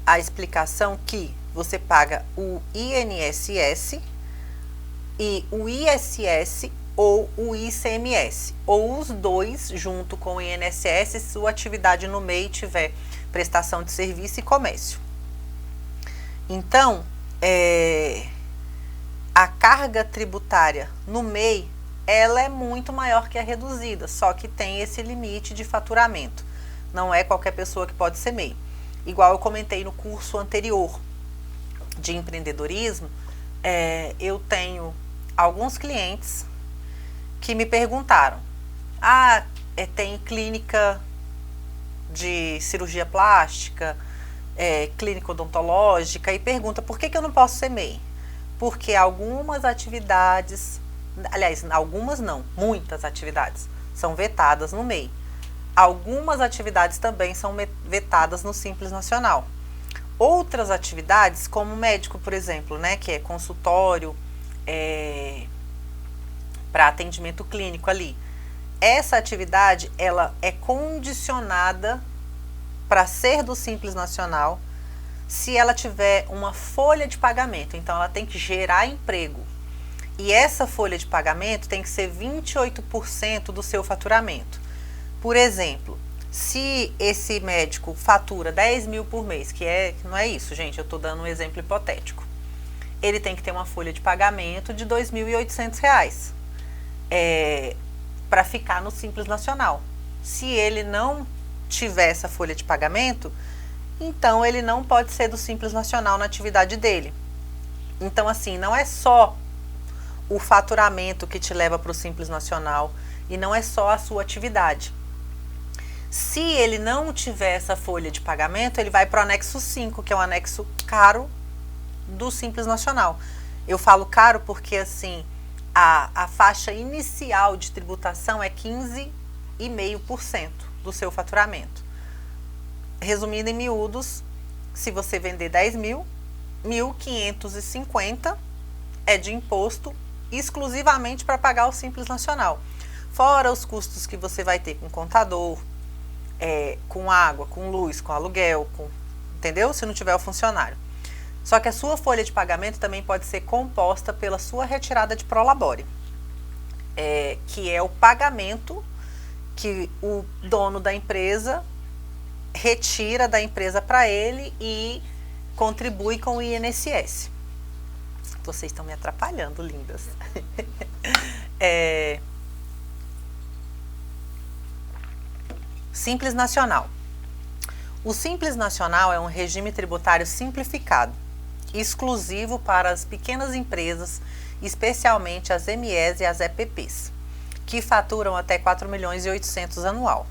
a explicação que você paga o INSS e o ISS ou o ICMS, ou os dois junto com o INSS, se sua atividade no MEI tiver prestação de serviço e comércio. Então, a carga tributária no MEI, ela é muito maior que a reduzida, só que tem esse limite de faturamento. Não é qualquer pessoa que pode ser MEI. Igual eu comentei no curso anterior de empreendedorismo, eu tenho alguns clientes que me perguntaram, tem clínica de cirurgia plástica, clínica odontológica, e pergunta por que eu não posso ser MEI? Porque algumas atividades, aliás, algumas não, muitas atividades são vetadas no MEI. Algumas atividades também são vetadas no Simples Nacional. Outras atividades, como médico, por exemplo, né, que é consultório, para atendimento clínico ali. Essa atividade, ela é condicionada para ser do Simples Nacional se ela tiver uma folha de pagamento. Então, ela tem que gerar emprego. E essa folha de pagamento tem que ser 28% do seu faturamento. Por exemplo, se esse médico fatura 10 mil por mês, não é isso, gente, eu estou dando um exemplo hipotético. Ele tem que ter uma folha de pagamento de R$ 2.800 para ficar no Simples Nacional. Se ele não tiver essa folha de pagamento, então ele não pode ser do Simples Nacional na atividade dele. Então, assim, não é só o faturamento que te leva para o Simples Nacional e não é só a sua atividade. Se ele não tiver essa folha de pagamento, ele vai para o anexo 5, que é um anexo caro do Simples Nacional. Eu falo caro porque, assim, a faixa inicial de tributação é 15,5% do seu faturamento. Resumindo em miúdos, se você vender 10 mil, 1.550 é de imposto exclusivamente para pagar o Simples Nacional. Fora os custos que você vai ter com contador, com água, com luz, com aluguel, entendeu? Se não tiver o funcionário. Só que a sua folha de pagamento também pode ser composta pela sua retirada de prolabore, que é o pagamento que o dono da empresa retira da empresa para ele e contribui com o INSS. Vocês estão me atrapalhando, lindas. Simples Nacional. O Simples Nacional é um regime tributário simplificado, exclusivo para as pequenas empresas, especialmente as MEs e as EPPs, que faturam até 4.800.000 anual.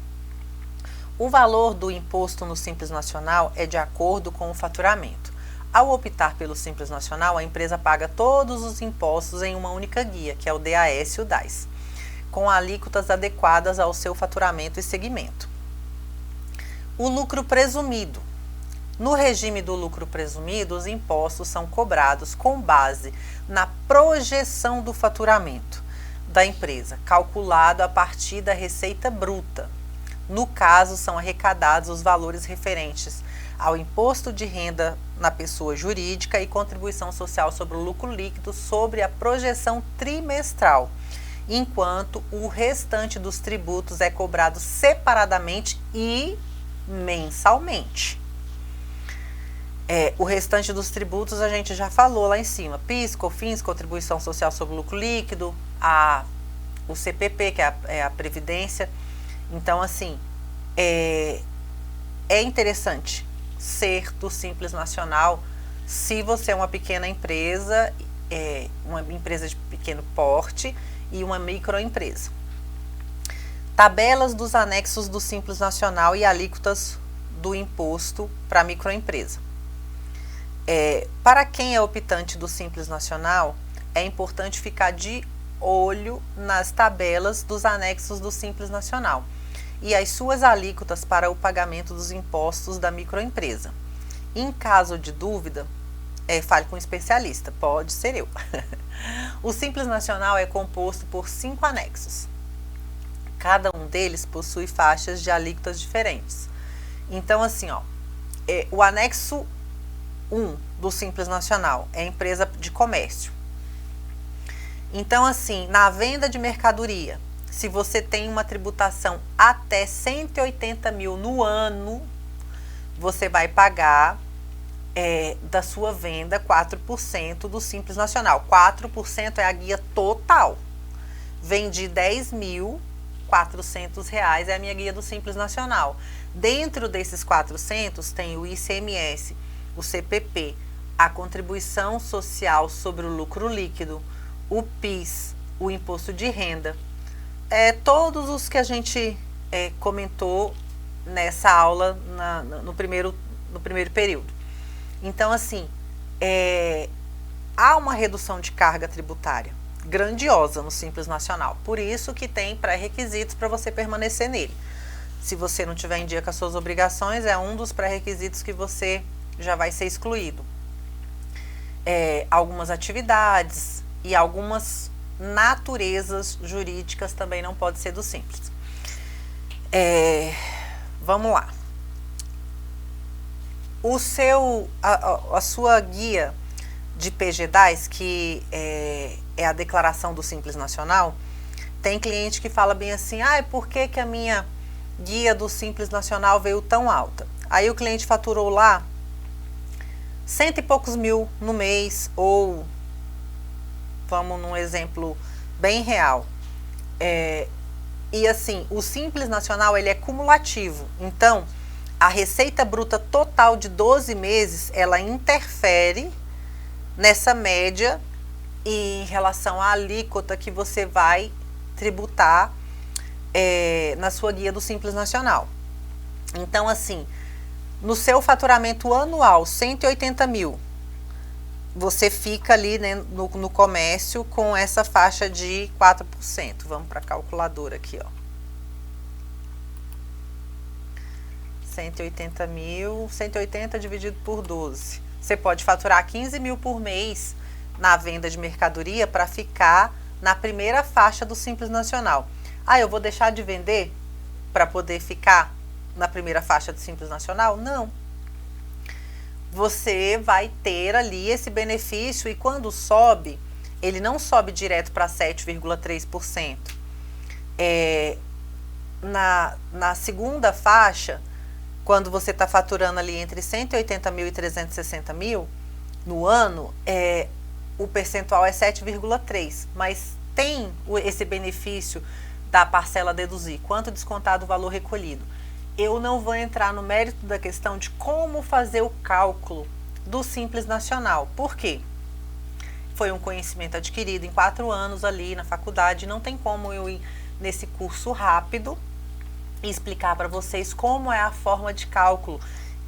O valor do imposto no Simples Nacional é de acordo com o faturamento. Ao optar pelo Simples Nacional, a empresa paga todos os impostos em uma única guia, que é o DAS e o DAS, com alíquotas adequadas ao seu faturamento e segmento. O lucro presumido. No regime do lucro presumido, os impostos são cobrados com base na projeção do faturamento da empresa, calculado a partir da receita bruta. No caso, são arrecadados os valores referentes ao imposto de renda na pessoa jurídica e contribuição social sobre o lucro líquido sobre a projeção trimestral, enquanto o restante dos tributos é cobrado separadamente e mensalmente. O restante dos tributos a gente já falou lá em cima: PIS, COFINS, contribuição social sobre o lucro líquido, o CPP, que é a Previdência. Então, assim, é interessante ser do Simples Nacional se você é uma pequena empresa, uma empresa de pequeno porte e uma microempresa. Tabelas dos anexos do Simples Nacional e alíquotas do imposto para microempresa. Para quem é optante do Simples Nacional, é importante ficar de olho nas tabelas dos anexos do Simples Nacional e as suas alíquotas para o pagamento dos impostos da microempresa. Em caso de dúvida, fale com um especialista, pode ser eu. O Simples Nacional é composto por 5 anexos. Cada um deles possui faixas de alíquotas diferentes. Então, assim, o anexo 1 do Simples Nacional é empresa de comércio. Então, assim, na venda de mercadoria, se você tem uma tributação até 180 mil no ano, você vai pagar da sua venda 4% do Simples Nacional. 4% é a guia total. Vendi R$10.400 é a minha guia do Simples Nacional. Dentro desses 400 tem o ICMS, o CPP, a contribuição social sobre o lucro líquido, o PIS, o imposto de renda, todos os que a gente comentou nessa aula no primeiro período. Então, assim, há uma redução de carga tributária grandiosa no Simples Nacional, por isso que tem pré-requisitos para você permanecer nele. Se você não tiver em dia com as suas obrigações, é um dos pré-requisitos que você já vai ser excluído. Algumas atividades e algumas naturezas jurídicas também não pode ser do Simples. Vamos lá. A sua guia de PGDAS, que é a declaração do Simples Nacional, tem cliente que fala bem assim: por que a minha guia do Simples Nacional veio tão alta? Aí o cliente faturou lá 100 e poucos mil no mês, ou vamos num exemplo bem real. E assim, o Simples Nacional ele é cumulativo, então a receita bruta total de 12 meses, ela interfere nessa média e em relação à alíquota que você vai tributar na sua guia do Simples Nacional. Então assim, no seu faturamento anual, 180 mil, você fica ali, né, no comércio com essa faixa de 4%. Vamos para a calculadora aqui, ó. 180 mil, 180 dividido por 12. Você pode faturar 15 mil por mês na venda de mercadoria para ficar na primeira faixa do Simples Nacional. Ah, eu vou deixar de vender para poder ficar na primeira faixa do Simples Nacional? Não. Você vai ter ali esse benefício e quando sobe, ele não sobe direto para 7,3%. Na segunda faixa, quando você está faturando ali entre 180 mil e 360 mil no ano, o percentual é 7,3%, mas tem esse benefício da parcela deduzir, quanto descontado o valor recolhido. Eu não vou entrar no mérito da questão de como fazer o cálculo do Simples Nacional. Por quê? Foi um conhecimento adquirido em 4 anos ali na faculdade, não tem como eu ir nesse curso rápido e explicar para vocês como é a forma de cálculo.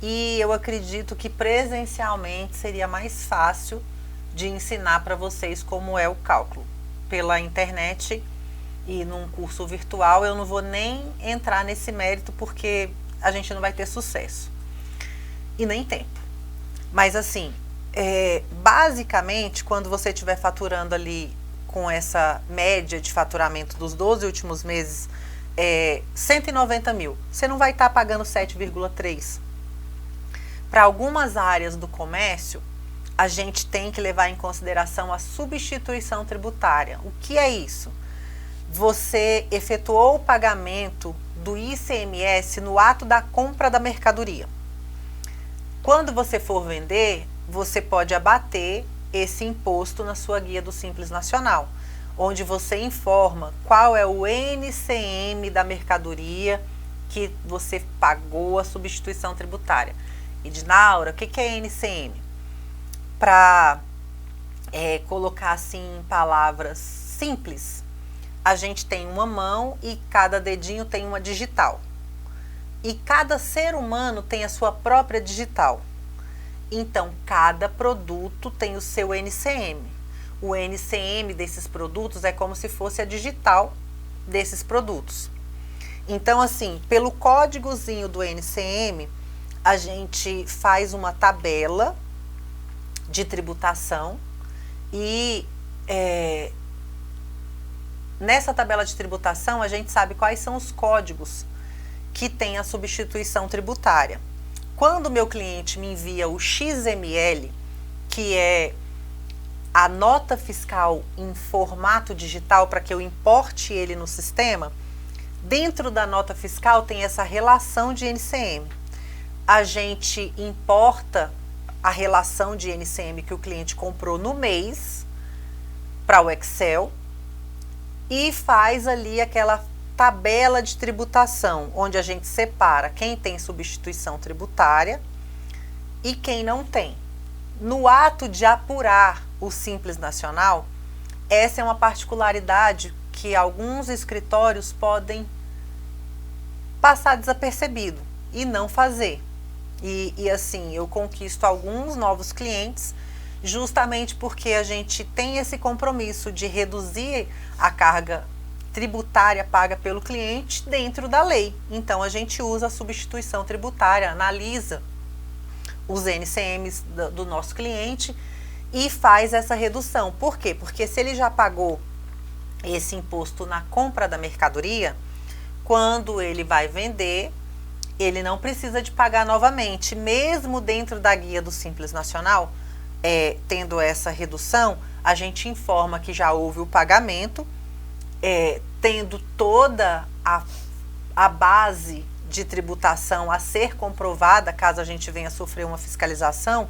E eu acredito que presencialmente seria mais fácil de ensinar para vocês como é o cálculo. Pela internet e num curso virtual eu não vou nem entrar nesse mérito porque a gente não vai ter sucesso e nem tempo. Mas assim, basicamente quando você estiver faturando ali com essa média de faturamento dos 12 últimos meses, 190 mil, você não vai estar pagando 7,3%. Para algumas áreas do comércio, a gente tem que levar em consideração a substituição tributária. O que é isso? Você efetuou o pagamento do ICMS no ato da compra da mercadoria. Quando você for vender, você pode abater esse imposto na sua guia do Simples Nacional, onde você informa qual é o NCM da mercadoria que você pagou a substituição tributária. E Dinaura, o que é NCM? Para colocar assim em palavras simples, a gente tem uma mão e cada dedinho tem uma digital. E cada ser humano tem a sua própria digital. Então, cada produto tem o seu NCM. O NCM desses produtos é como se fosse a digital desses produtos. Então, assim, pelo códigozinho do NCM, a gente faz uma tabela de tributação e nessa tabela de tributação a gente sabe quais são os códigos que tem a substituição tributária. Quando o meu cliente me envia o XML, que é a nota fiscal em formato digital para que eu importe ele no sistema, dentro da nota fiscal tem essa relação de NCM. A gente importa a relação de NCM que o cliente comprou no mês para o Excel e faz ali aquela tabela de tributação, onde a gente separa quem tem substituição tributária e quem não tem. No ato de apurar o Simples Nacional, essa é uma particularidade que alguns escritórios podem passar desapercebido e não fazer. E assim, eu conquisto alguns novos clientes justamente porque a gente tem esse compromisso de reduzir a carga tributária paga pelo cliente dentro da lei. Então, a gente usa a substituição tributária, analisa os NCMs do nosso cliente e faz essa redução. Por quê? Porque se ele já pagou esse imposto na compra da mercadoria, quando ele vai vender, ele não precisa de pagar novamente. Mesmo dentro da guia do Simples Nacional, tendo essa redução, a gente informa que já houve o pagamento, tendo toda a a base de tributação a ser comprovada, caso a gente venha sofrer uma fiscalização,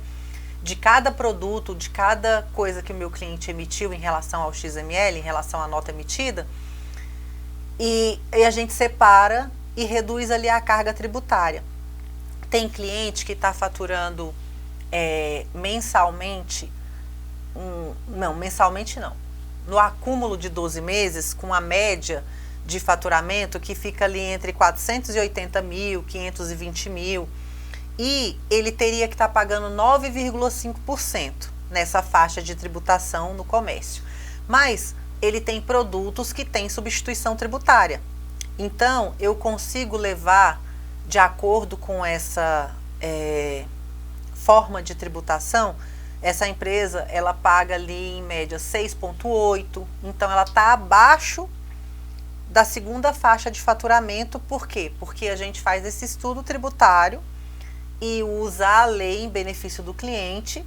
de cada produto, de cada coisa que o meu cliente emitiu em relação ao XML, em relação à nota emitida, e a gente separa e reduz ali a carga tributária. Tem cliente que está faturando mensalmente, mensalmente não, no acúmulo de 12 meses, com a média de faturamento que fica ali entre 480 mil, 520 mil, e ele teria que estar pagando 9,5% nessa faixa de tributação no comércio. Mas ele tem produtos que têm substituição tributária. Então, eu consigo levar, de acordo com essa forma de tributação, essa empresa, ela paga ali em média 6,8%, então ela está abaixo da segunda faixa de faturamento. Por quê? Porque a gente faz esse estudo tributário e usa a lei em benefício do cliente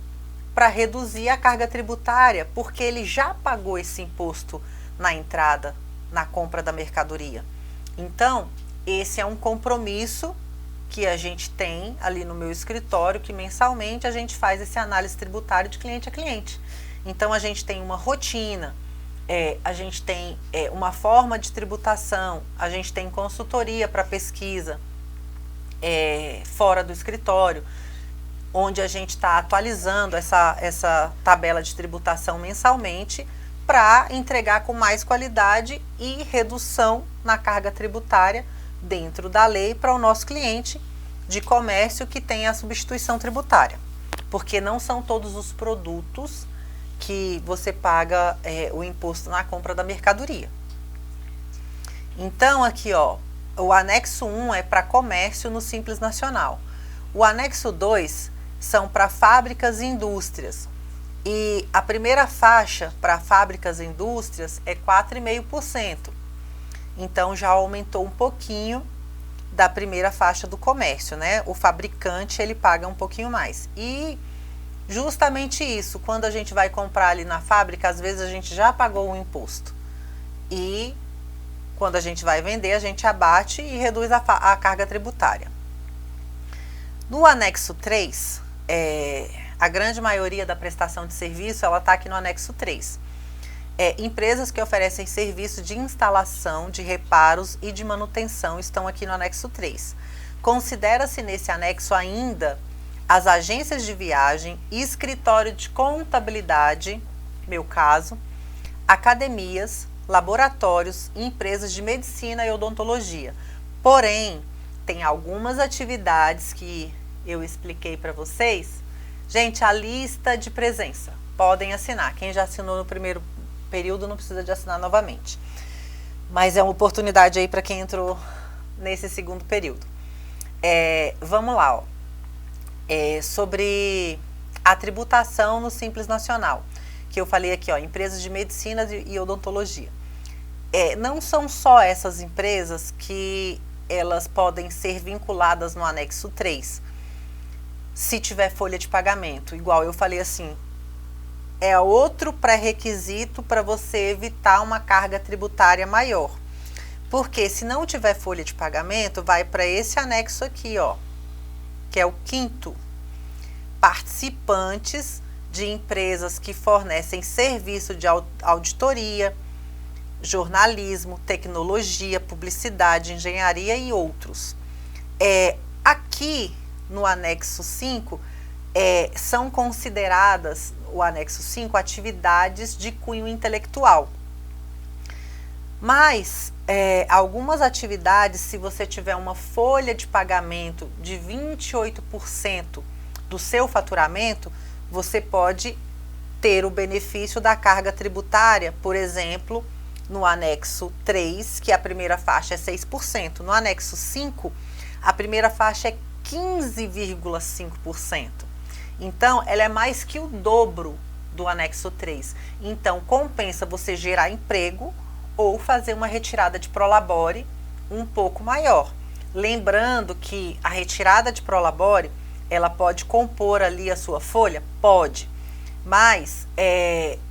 para reduzir a carga tributária, porque ele já pagou esse imposto na entrada, na compra da mercadoria. Então, esse é um compromisso que a gente tem ali no meu escritório, que mensalmente a gente faz esse análise tributária de cliente a cliente. Então, a gente tem uma rotina, a gente tem uma forma de tributação, a gente tem consultoria para pesquisa fora do escritório, onde a gente está atualizando essa tabela de tributação mensalmente para entregar com mais qualidade e redução na carga tributária dentro da lei para o nosso cliente de comércio que tem a substituição tributária, porque não são todos os produtos que você paga o imposto na compra da mercadoria. Então aqui, ó, o anexo 1 é para comércio no Simples Nacional. O anexo 2 são para fábricas e indústrias. E a primeira faixa para fábricas e indústrias é 4,5%. Então já aumentou um pouquinho da primeira faixa do comércio, né? O fabricante, ele paga um pouquinho mais. E justamente isso, quando a gente vai comprar ali na fábrica, às vezes a gente já pagou o imposto. E quando a gente vai vender, a gente abate e reduz a carga tributária. No anexo 3, a grande maioria da prestação de serviço, ela está aqui no anexo 3. Empresas que oferecem serviço de instalação, de reparos e de manutenção estão aqui no anexo 3. Considera-se nesse anexo ainda as agências de viagem, escritório de contabilidade, meu caso, academias, laboratórios e empresas de medicina e odontologia. Porém, tem algumas atividades que eu expliquei para vocês. Gente, a lista de presença, podem assinar. Quem já assinou no primeiro período não precisa de assinar novamente. Mas é uma oportunidade aí para quem entrou nesse segundo período. Vamos lá, ó. Sobre a tributação no Simples Nacional, que eu falei aqui, ó, empresas de medicina e odontologia. Não são só essas empresas que elas podem ser vinculadas no anexo 3, se tiver folha de pagamento. Igual eu falei assim, é outro pré-requisito para você evitar uma carga tributária maior. Porque se não tiver folha de pagamento, vai para esse anexo aqui, ó, que é o 5º. Participantes de empresas que fornecem serviço de auditoria, jornalismo, tecnologia, publicidade, engenharia e outros. Aqui no anexo 5, são consideradas, o anexo 5, atividades de cunho intelectual. Mas algumas atividades, se você tiver uma folha de pagamento de 28% do seu faturamento, você pode ter o benefício da carga tributária, por exemplo, no anexo 3, que a primeira faixa é 6%. No anexo 5, a primeira faixa é 15,5%. Então, ela é mais que o dobro do anexo 3. Então, compensa você gerar emprego ou fazer uma retirada de prolabore um pouco maior. Lembrando que a retirada de prolabore, ela pode compor ali a sua folha? Pode. Mas,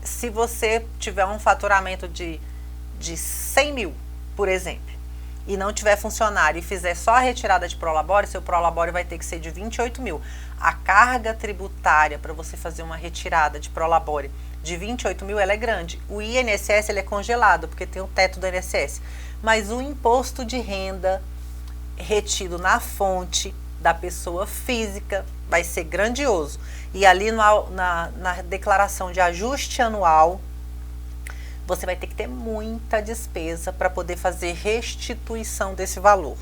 se você tiver um faturamento de 100 mil, por exemplo, e não tiver funcionário e fizer só a retirada de prolabore, seu prolabore vai ter que ser de 28 mil. A carga tributária para você fazer uma retirada de prolabore de 28 mil, ela é grande. O INSS ele é congelado, porque tem o teto do INSS. Mas o imposto de renda retido na fonte da pessoa física vai ser grandioso. E ali na declaração de ajuste anual, você vai ter que ter muita despesa para poder fazer restituição desse valor.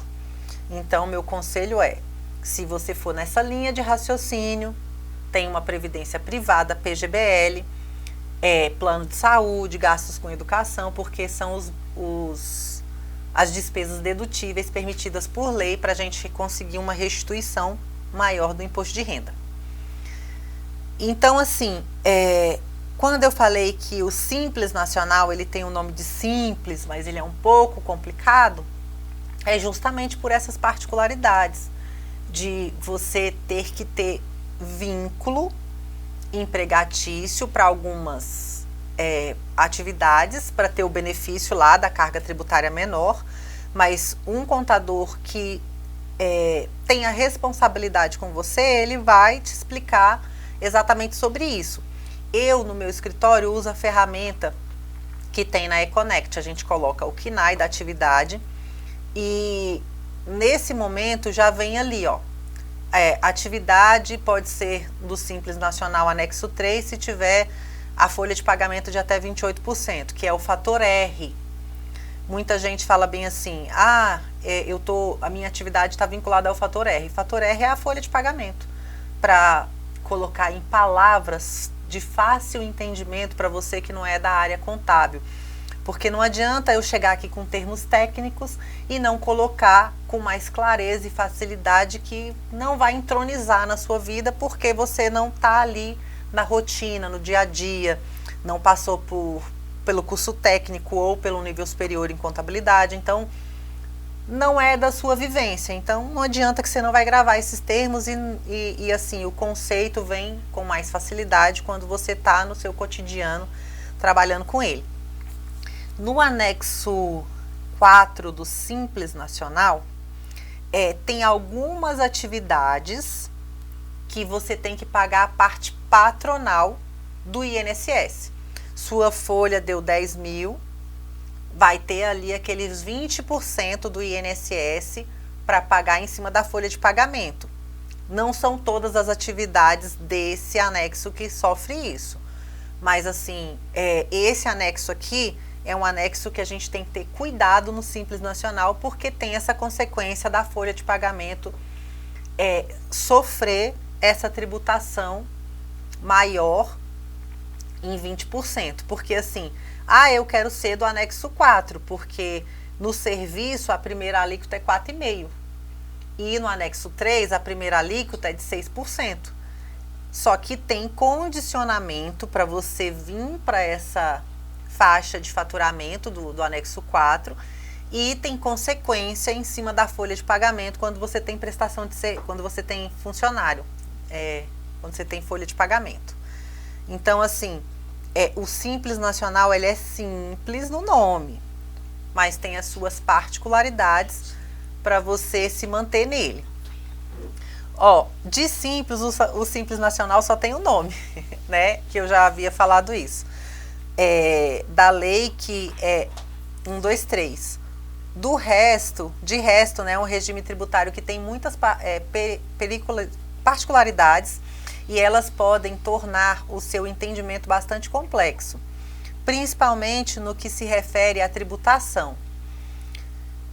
Então, meu conselho é, se você for nessa linha de raciocínio, tem uma previdência privada, PGBL, plano de saúde, gastos com educação, porque são as despesas dedutíveis permitidas por lei para a gente conseguir uma restituição maior do imposto de renda. Então, assim, quando eu falei que o Simples Nacional, ele tem o nome de simples, mas ele é um pouco complicado, é justamente por essas particularidades de você ter que ter vínculo empregatício para algumas atividades, para ter o benefício lá da carga tributária menor, mas um contador que tem a responsabilidade com você, ele vai te explicar exatamente sobre isso. Eu, no meu escritório, uso a ferramenta que tem na Econect. A gente coloca o KNAI da atividade e nesse momento já vem ali, ó. Atividade pode ser do Simples Nacional anexo 3 se tiver a folha de pagamento de até 28%, que é o fator R. Muita gente fala bem assim, a minha atividade está vinculada ao fator R. Fator R é a folha de pagamento. Para colocar em palavras de fácil entendimento para você que não é da área contábil. Porque não adianta eu chegar aqui com termos técnicos e não colocar com mais clareza e facilidade, que não vai entronizar na sua vida, porque você não está ali na rotina, no dia a dia, não passou pelo curso técnico ou pelo nível superior em contabilidade, então não é da sua vivência. Então não adianta que você não vai gravar esses termos e assim, o conceito vem com mais facilidade quando você está no seu cotidiano trabalhando com ele. No anexo 4 do Simples Nacional, tem algumas atividades que você tem que pagar a parte patronal do INSS. Sua folha deu 10 mil, vai ter ali aqueles 20% do INSS para pagar em cima da folha de pagamento. Não são todas as atividades desse anexo que sofre isso. Mas assim, esse anexo aqui é um anexo que a gente tem que ter cuidado no Simples Nacional, porque tem essa consequência da folha de pagamento sofrer essa tributação maior em 20%. Porque assim, eu quero ser do anexo 4, porque no serviço a primeira alíquota é 4,5%. E no anexo 3 a primeira alíquota é de 6%. Só que tem condicionamento para você vir para essa faixa de faturamento do anexo 4 e tem consequência em cima da folha de pagamento quando você tem prestação quando você tem funcionário, quando você tem folha de pagamento. Então, assim, o Simples Nacional, ele é simples no nome, mas tem as suas particularidades para você se manter nele. De simples, o Simples Nacional só tem o nome, né? Que eu já havia falado isso. Da lei que é 123. De resto, né, um regime tributário que tem muitas particularidades e elas podem tornar o seu entendimento bastante complexo, principalmente no que se refere à tributação.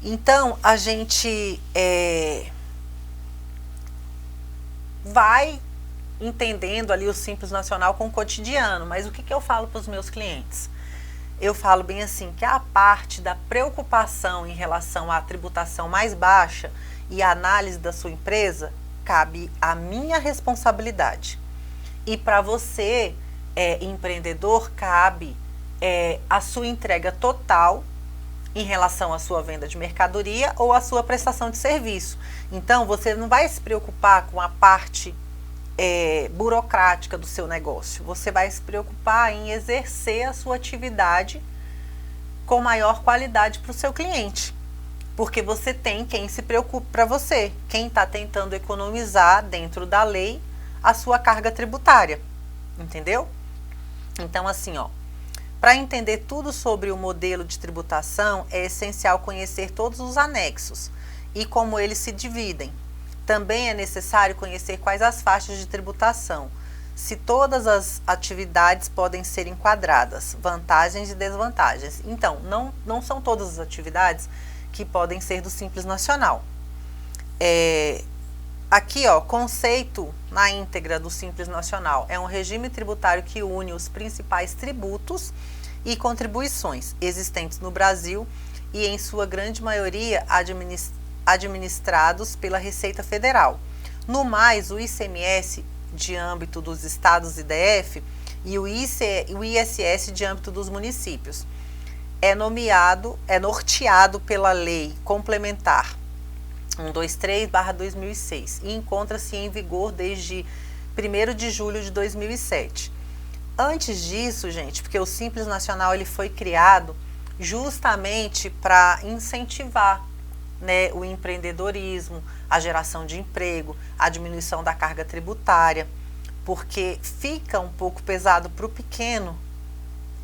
Então, a gente vai entendendo ali o Simples Nacional com o cotidiano, mas o que eu falo para os meus clientes? Eu falo bem assim, que a parte da preocupação em relação à tributação mais baixa e a análise da sua empresa, cabe à minha responsabilidade. E para você, empreendedor, cabe a sua entrega total em relação à sua venda de mercadoria ou à sua prestação de serviço. Então, você não vai se preocupar com a parte burocrática do seu negócio. Você vai se preocupar em exercer a sua atividade com maior qualidade para o seu cliente. Porque você tem quem se preocupe para você, quem está tentando economizar dentro da lei a sua carga tributária, entendeu? Então, assim, ó, para entender tudo sobre o modelo de tributação, é essencial conhecer todos os anexos e como eles se dividem. Também é necessário conhecer quais as faixas de tributação, se todas as atividades podem ser enquadradas, vantagens e desvantagens. Então, não são todas as atividades que podem ser do Simples Nacional. Aqui, ó, conceito na íntegra do Simples Nacional. É um regime tributário que une os principais tributos e contribuições existentes no Brasil e, em sua grande maioria, administrados pela Receita Federal. No mais, o ICMS de âmbito dos estados e DF e o ISS de âmbito dos municípios. É norteado pela Lei Complementar 123/2006 e encontra-se em vigor desde 1º de julho de 2007. Antes disso, gente, porque o Simples Nacional ele foi criado justamente para incentivar, né, o empreendedorismo, a geração de emprego, a diminuição da carga tributária, porque fica um pouco pesado para o pequeno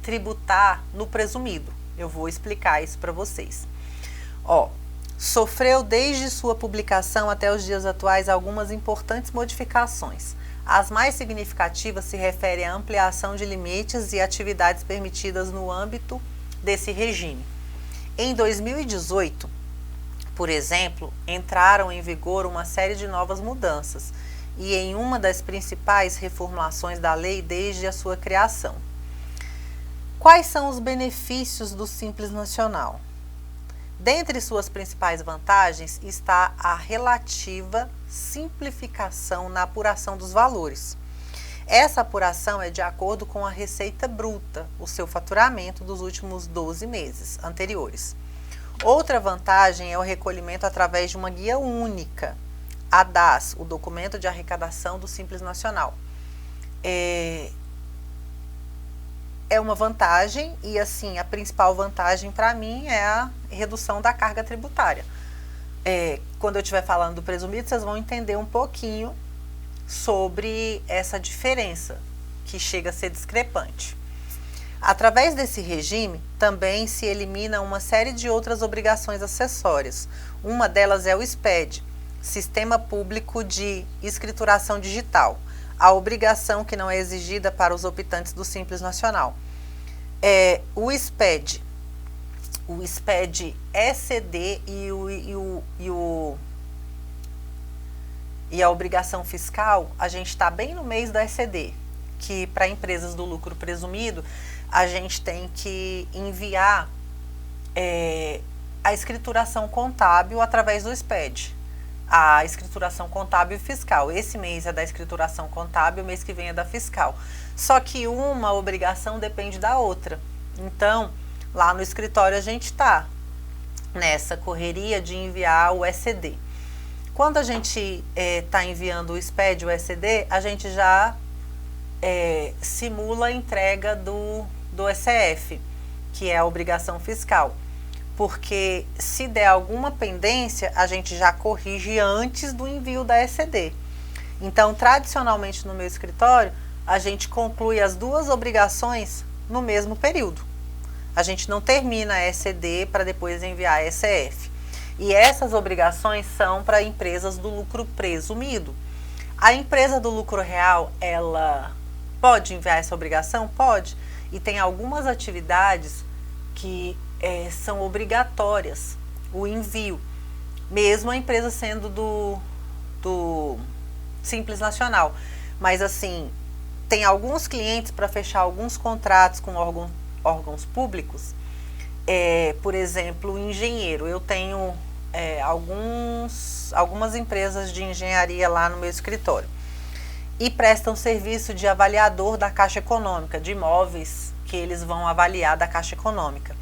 tributar no presumido. Eu vou explicar isso para vocês. Ó, sofreu desde sua publicação até os dias atuais algumas importantes modificações. As mais significativas se referem à ampliação de limites e atividades permitidas no âmbito desse regime. Em 2018, por exemplo, entraram em vigor uma série de novas mudanças e em uma das principais reformulações da lei desde a sua criação. Quais são os benefícios do Simples Nacional? Dentre suas principais vantagens está a relativa simplificação na apuração dos valores. Essa apuração é de acordo com a receita bruta, o seu faturamento dos últimos 12 meses anteriores. Outra vantagem é o recolhimento através de uma guia única, a DAS, o Documento de Arrecadação do Simples Nacional. É uma vantagem e, assim, a principal vantagem para mim é a redução da carga tributária. Quando eu estiver falando do presumido, vocês vão entender um pouquinho sobre essa diferença, que chega a ser discrepante. Através desse regime, também se elimina uma série de outras obrigações acessórias. Uma delas é o SPED, Sistema Público de Escrituração Digital, a obrigação que não é exigida para os optantes do Simples Nacional. O SPED ECD e a obrigação fiscal, a gente está bem no mês da ECD, que para empresas do lucro presumido, a gente tem que enviar a escrituração contábil através do SPED. A escrituração contábil e fiscal. Esse mês é da escrituração contábil, o mês que vem é da fiscal. Só que uma obrigação depende da outra. Então, lá no escritório a gente está nessa correria de enviar o ECD. Quando a gente está enviando o SPED, o ECD, a gente já simula a entrega do ECF, que é a obrigação fiscal. Porque se der alguma pendência, a gente já corrige antes do envio da ECD. Então, tradicionalmente no meu escritório, a gente conclui as duas obrigações no mesmo período. A gente não termina a ECD para depois enviar a ECF. E essas obrigações são para empresas do lucro presumido. A empresa do lucro real, ela pode enviar essa obrigação? Pode. E tem algumas atividades que são obrigatórias o envio, mesmo a empresa sendo do Simples Nacional. Mas assim, tem alguns clientes para fechar alguns contratos com órgãos públicos, por exemplo, o engenheiro. Eu tenho algumas empresas de engenharia lá no meu escritório e prestam serviço de avaliador da Caixa Econômica, de imóveis que eles vão avaliar da Caixa Econômica.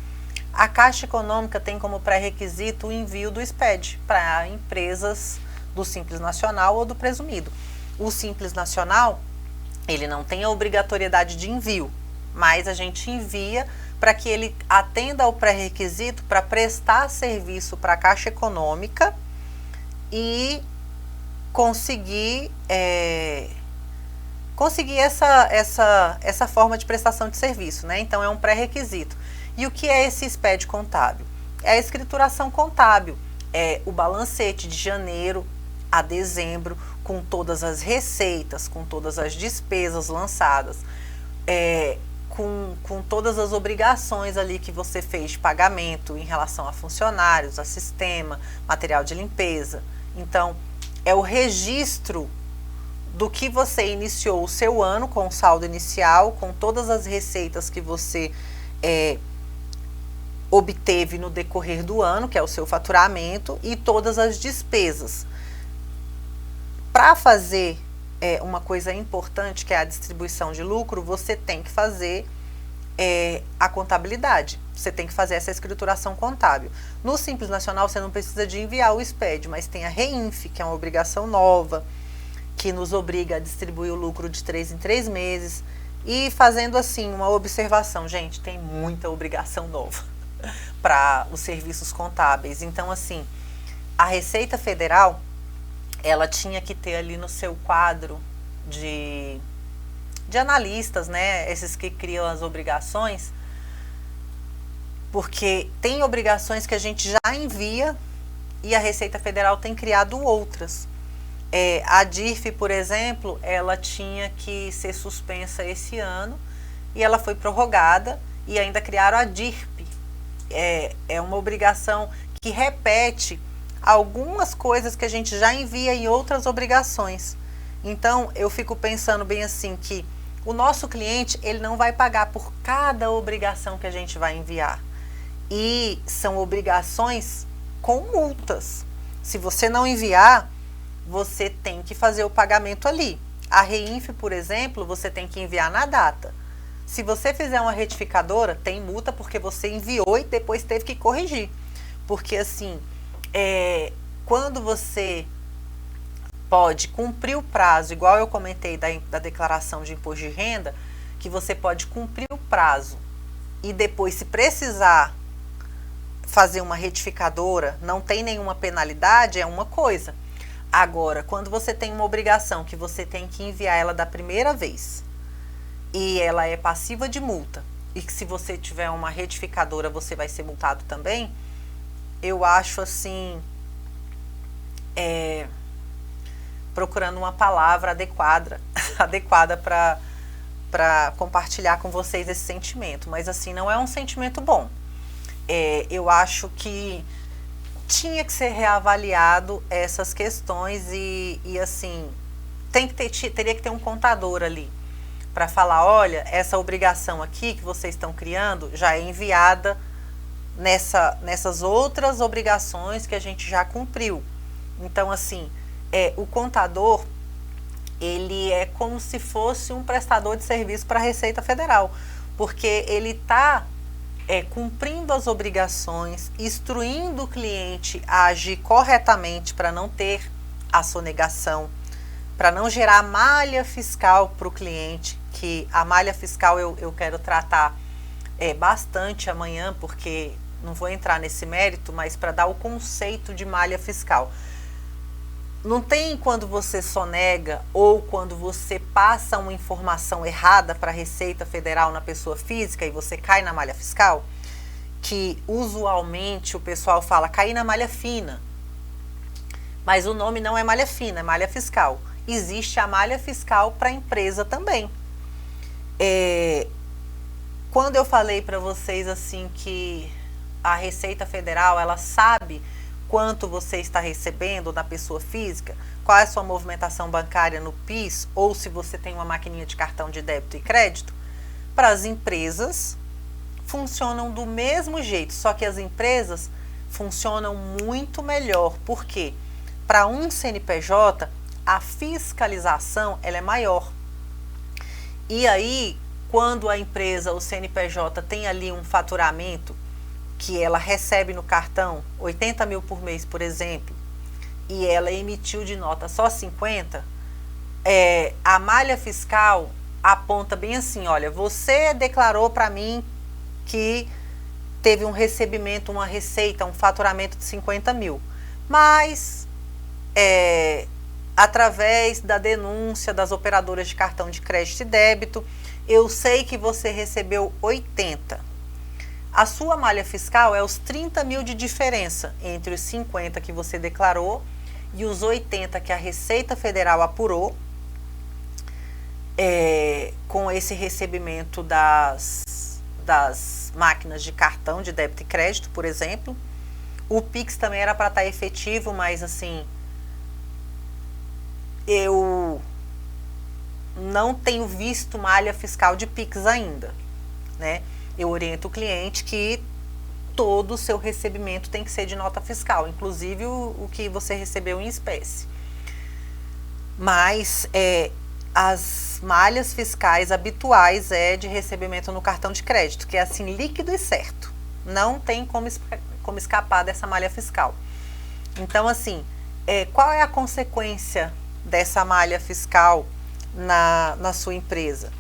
A Caixa Econômica tem como pré-requisito o envio do SPED para empresas do Simples Nacional ou do presumido. O Simples Nacional, ele não tem a obrigatoriedade de envio, mas a gente envia para que ele atenda ao pré-requisito para prestar serviço para a Caixa Econômica e conseguir essa forma de prestação de serviço, né? Então é um pré-requisito. E o que é esse SPED contábil? É a escrituração contábil, é o balancete de janeiro a dezembro, com todas as receitas, com todas as despesas lançadas, com todas as obrigações ali que você fez de pagamento em relação a funcionários, a sistema, material de limpeza. Então, é o registro do que você iniciou o seu ano com o saldo inicial, com todas as receitas que você obteve no decorrer do ano, que é o seu faturamento, e todas as despesas. Para fazer uma coisa importante, que é a distribuição de lucro, você tem que fazer a contabilidade. Você tem que fazer essa escrituração contábil. No Simples Nacional, você não precisa de enviar o SPED, mas tem a REINF, que é uma obrigação nova, que nos obriga a distribuir o lucro de 3 em 3 meses. E fazendo assim uma observação, gente, tem muita obrigação nova para os serviços contábeis. Então, assim, a Receita Federal, ela tinha que ter ali no seu quadro de analistas, né, esses que criam as obrigações, porque tem obrigações que a gente já envia e a Receita Federal tem criado outras. A DIRF, por exemplo, ela tinha que ser suspensa esse ano e ela foi prorrogada, e ainda criaram a DIRP. É uma obrigação que repete algumas coisas que a gente já envia em outras obrigações. Então, eu fico pensando bem assim, que o nosso cliente, ele não vai pagar por cada obrigação que a gente vai enviar. E são obrigações com multas. Se você não enviar, você tem que fazer o pagamento ali. A REINF, por exemplo, você tem que enviar na data. Se você fizer uma retificadora, tem multa porque você enviou e depois teve que corrigir. Porque assim, quando você pode cumprir o prazo, igual eu comentei da declaração de imposto de renda, que você pode cumprir o prazo e depois, se precisar fazer uma retificadora, não tem nenhuma penalidade, é uma coisa. Agora, quando você tem uma obrigação que você tem que enviar ela da primeira vez e ela é passiva de multa, e que se você tiver uma retificadora você vai ser multado também, eu acho assim, procurando uma palavra adequada para compartilhar com vocês esse sentimento, mas assim, não é um sentimento bom. Eu acho que tinha que ser reavaliado essas questões e assim, teria que ter um contador ali para falar, olha, essa obrigação aqui que vocês estão criando já é enviada nessas outras obrigações que a gente já cumpriu. Então, assim, o contador, ele é como se fosse um prestador de serviço para a Receita Federal, porque ele está cumprindo as obrigações, instruindo o cliente a agir corretamente para não ter a sonegação, para não gerar malha fiscal para o cliente, que a malha fiscal eu quero tratar bastante amanhã, porque não vou entrar nesse mérito, mas para dar o conceito de malha fiscal. Não tem quando você sonega ou quando você passa uma informação errada para a Receita Federal na pessoa física e você cai na malha fiscal, que usualmente o pessoal fala cair na malha fina, mas o nome não é malha fina, é malha fiscal. Existe a malha fiscal para a empresa também. Quando eu falei para vocês assim que a Receita Federal, ela sabe quanto você está recebendo na pessoa física, qual é a sua movimentação bancária no PIS, ou se você tem uma maquininha de cartão de débito e crédito, para as empresas funcionam do mesmo jeito, só que as empresas funcionam muito melhor, porque para um CNPJ a fiscalização ela é maior. E aí, quando a empresa, o CNPJ, tem ali um faturamento que ela recebe no cartão 80 mil por mês, por exemplo, e ela emitiu de nota só 50, a malha fiscal aponta bem assim, olha, você declarou para mim que teve um recebimento, uma receita, um faturamento de 50 mil. Mas, através da denúncia das operadoras de cartão de crédito e débito, eu sei que você recebeu 80. A sua malha fiscal é os 30 mil de diferença entre os 50 que você declarou e os 80 que a Receita Federal apurou, com esse recebimento das máquinas de cartão de débito e crédito, por exemplo. O Pix também era para estar efetivo, mas assim, eu não tenho visto malha fiscal de Pix ainda, né? Eu oriento o cliente que todo o seu recebimento tem que ser de nota fiscal, inclusive o que você recebeu em espécie. Mas as malhas fiscais habituais de recebimento no cartão de crédito, que é assim, líquido e certo. Não tem como escapar dessa malha fiscal. Então, assim, qual é a consequência dessa malha fiscal na sua empresa?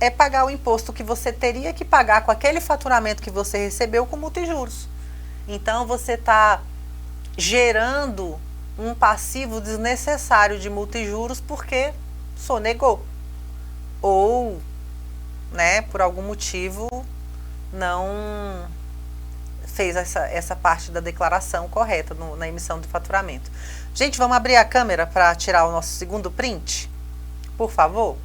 É pagar o imposto que você teria que pagar com aquele faturamento que você recebeu com multa e juros. Então, você está gerando um passivo desnecessário de multa e juros porque sonegou. Ou, né, por algum motivo, não fez essa parte da declaração correta na emissão do faturamento. Gente, vamos abrir a câmera para tirar o nosso segundo print? Por favor.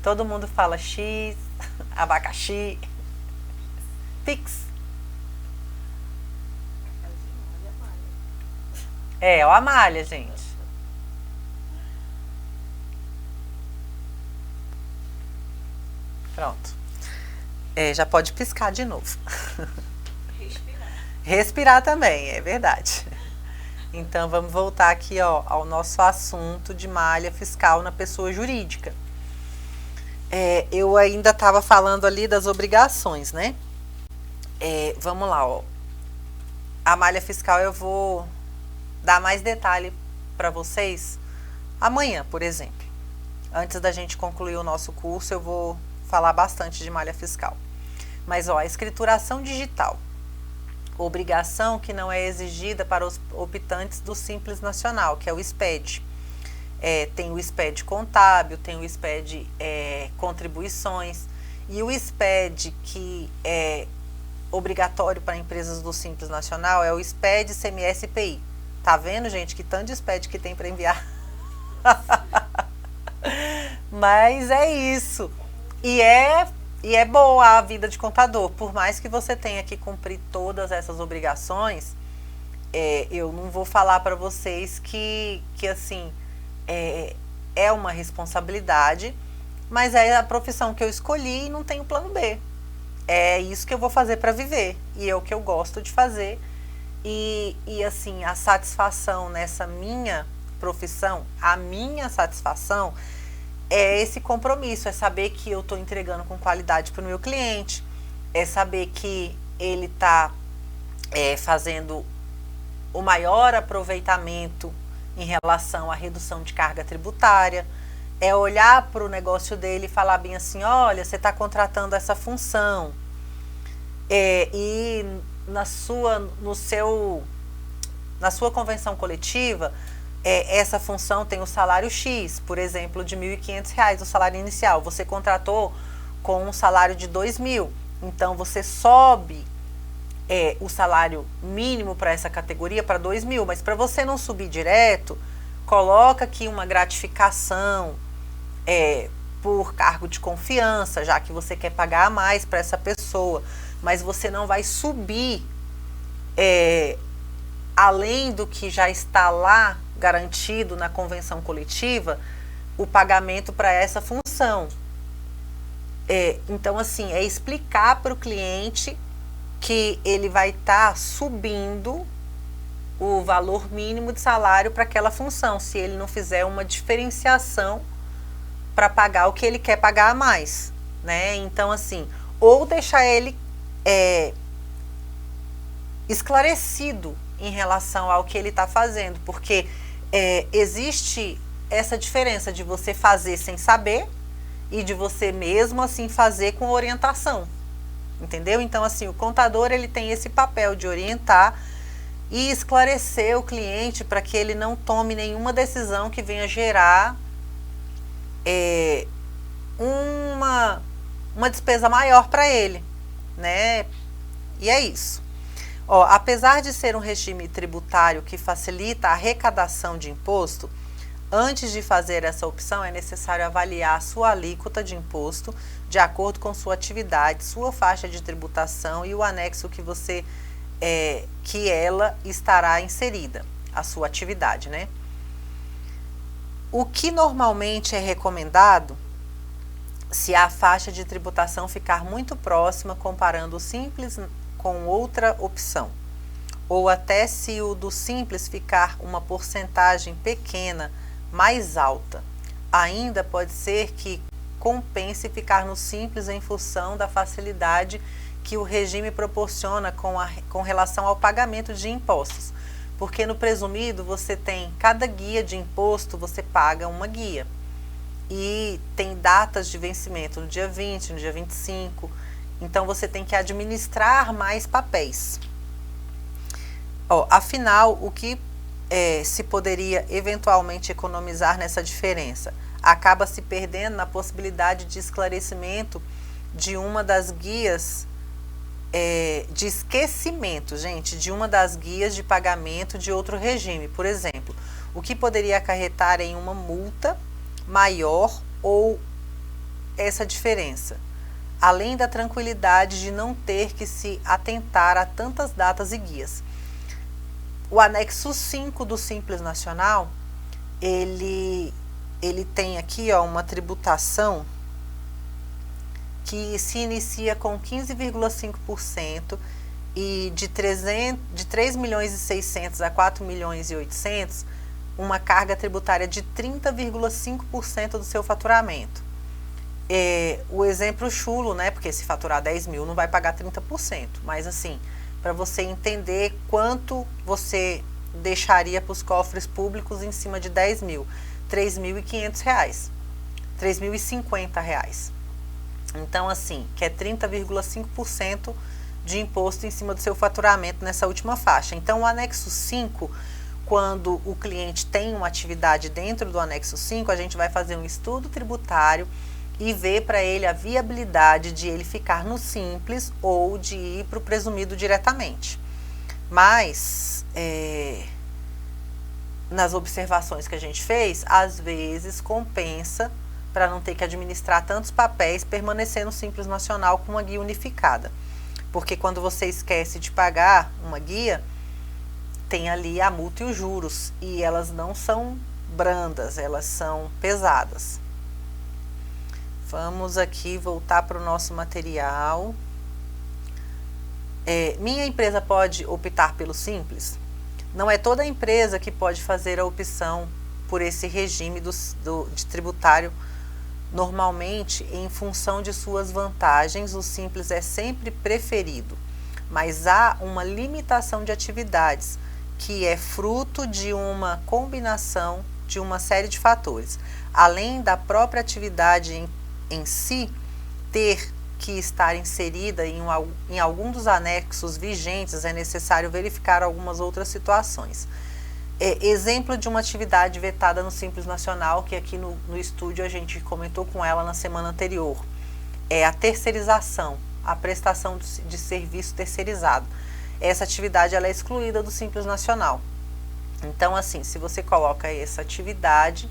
Todo mundo fala X, abacaxi, Pix. Ó a malha, gente. Pronto. Já pode piscar de novo. Respirar. Respirar também, é verdade. Então, vamos voltar aqui, ao nosso assunto de malha fiscal na pessoa jurídica. Eu ainda estava falando ali das obrigações, né? Vamos lá, a malha fiscal eu vou dar mais detalhe para vocês amanhã, por exemplo. Antes da gente concluir o nosso curso, eu vou falar bastante de malha fiscal. Mas, a escrituração digital, obrigação que não é exigida para os optantes do Simples Nacional, que é o SPED. Tem o SPED contábil, tem o SPED contribuições, e o SPED que é obrigatório para empresas do Simples Nacional é o SPED CMS-PI. Tá vendo, gente, que tanto de SPED que tem para enviar? Mas é isso. E é boa a vida de contador. Por mais que você tenha que cumprir todas essas obrigações, eu não vou falar para vocês que assim, é uma responsabilidade, mas é a profissão que eu escolhi e não tenho plano B. É isso que eu vou fazer para viver, e é o que eu gosto de fazer. E assim, a satisfação nessa minha profissão, a minha satisfação é esse compromisso, é saber que eu estou entregando com qualidade para o meu cliente, é saber que ele está fazendo o maior aproveitamento em relação à redução de carga tributária, é olhar para o negócio dele e falar bem assim, olha, você está contratando essa função, e na sua convenção coletiva, essa função tem o salário X, por exemplo, de R$ 1.500, o salário inicial, você contratou com um salário de 2.000, então você sobe o salário mínimo para essa categoria para 2.000, mas para você não subir direto, coloca aqui uma gratificação por cargo de confiança, já que você quer pagar a mais para essa pessoa, mas você não vai subir além do que já está lá garantido na convenção coletiva, o pagamento para essa função. Então, assim, explicar para o cliente que ele vai estar subindo o valor mínimo de salário para aquela função, se ele não fizer uma diferenciação para pagar o que ele quer pagar a mais, né? Então, assim, ou deixar ele esclarecido em relação ao que ele está fazendo, porque existe essa diferença de você fazer sem saber e de você mesmo assim fazer com orientação, entendeu? Então assim, o contador ele tem esse papel de orientar e esclarecer o cliente para que ele não tome nenhuma decisão que venha gerar uma despesa maior para ele, né? E é isso. Ó, apesar de ser um regime tributário que facilita a arrecadação de imposto, antes de fazer essa opção é necessário avaliar a sua alíquota de imposto de acordo com sua atividade, sua faixa de tributação e o anexo que ela estará inserida, a sua atividade, né? O que normalmente é recomendado se a faixa de tributação ficar muito próxima comparando o simples com outra opção, ou até se o do simples ficar uma porcentagem pequena mais alta. Ainda pode ser que compense ficar no simples em função da facilidade que o regime proporciona com relação ao pagamento de impostos, porque no presumido você tem cada guia de imposto, você paga uma guia e tem datas de vencimento no dia 20, no dia 25, então você tem que administrar mais papéis. Ó, afinal, o que se poderia eventualmente economizar nessa diferença? Acaba se perdendo na possibilidade de esclarecimento de uma das guias, de esquecimento, gente, de uma das guias de pagamento de outro regime, por exemplo, o que poderia acarretar em uma multa maior ou essa diferença, além da tranquilidade de não ter que se atentar a tantas datas e guias. O anexo 5 do Simples Nacional, ele tem aqui, ó, uma tributação que se inicia com 15,5% e de 3 milhões e 600 a 4 milhões e 800, uma carga tributária de 30,5% do seu faturamento. O exemplo chulo, né, porque se faturar 10 mil não vai pagar 30%, mas assim, para você entender quanto você deixaria para os cofres públicos em cima de 10 mil, R$ 3.500, R$ 3.050. Então assim, que é 30,5% de imposto em cima do seu faturamento nessa última faixa. Então o anexo 5, quando o cliente tem uma atividade dentro do anexo 5, a gente vai fazer um estudo tributário e ver para ele a viabilidade de ele ficar no simples ou de ir para o presumido diretamente. Mas, nas observações que a gente fez, às vezes compensa, para não ter que administrar tantos papéis, permanecer no Simples Nacional com uma guia unificada. Porque quando você esquece de pagar uma guia, tem ali a multa e os juros, e elas não são brandas, elas são pesadas. Vamos aqui voltar para o nosso material. Minha empresa pode optar pelo Simples? Não é toda empresa que pode fazer a opção por esse regime de tributário. Normalmente, em função de suas vantagens, o Simples é sempre preferido, mas há uma limitação de atividades, que é fruto de uma combinação de uma série de fatores. Além da própria atividade em si ter que estar inserida em algum dos anexos vigentes, é necessário verificar algumas outras situações. Exemplo de uma atividade vetada no Simples Nacional, que aqui no estúdio a gente comentou com ela na semana anterior, é a terceirização, a prestação de serviço terceirizado. Essa atividade ela é excluída do Simples Nacional. Então, assim, se você coloca essa atividade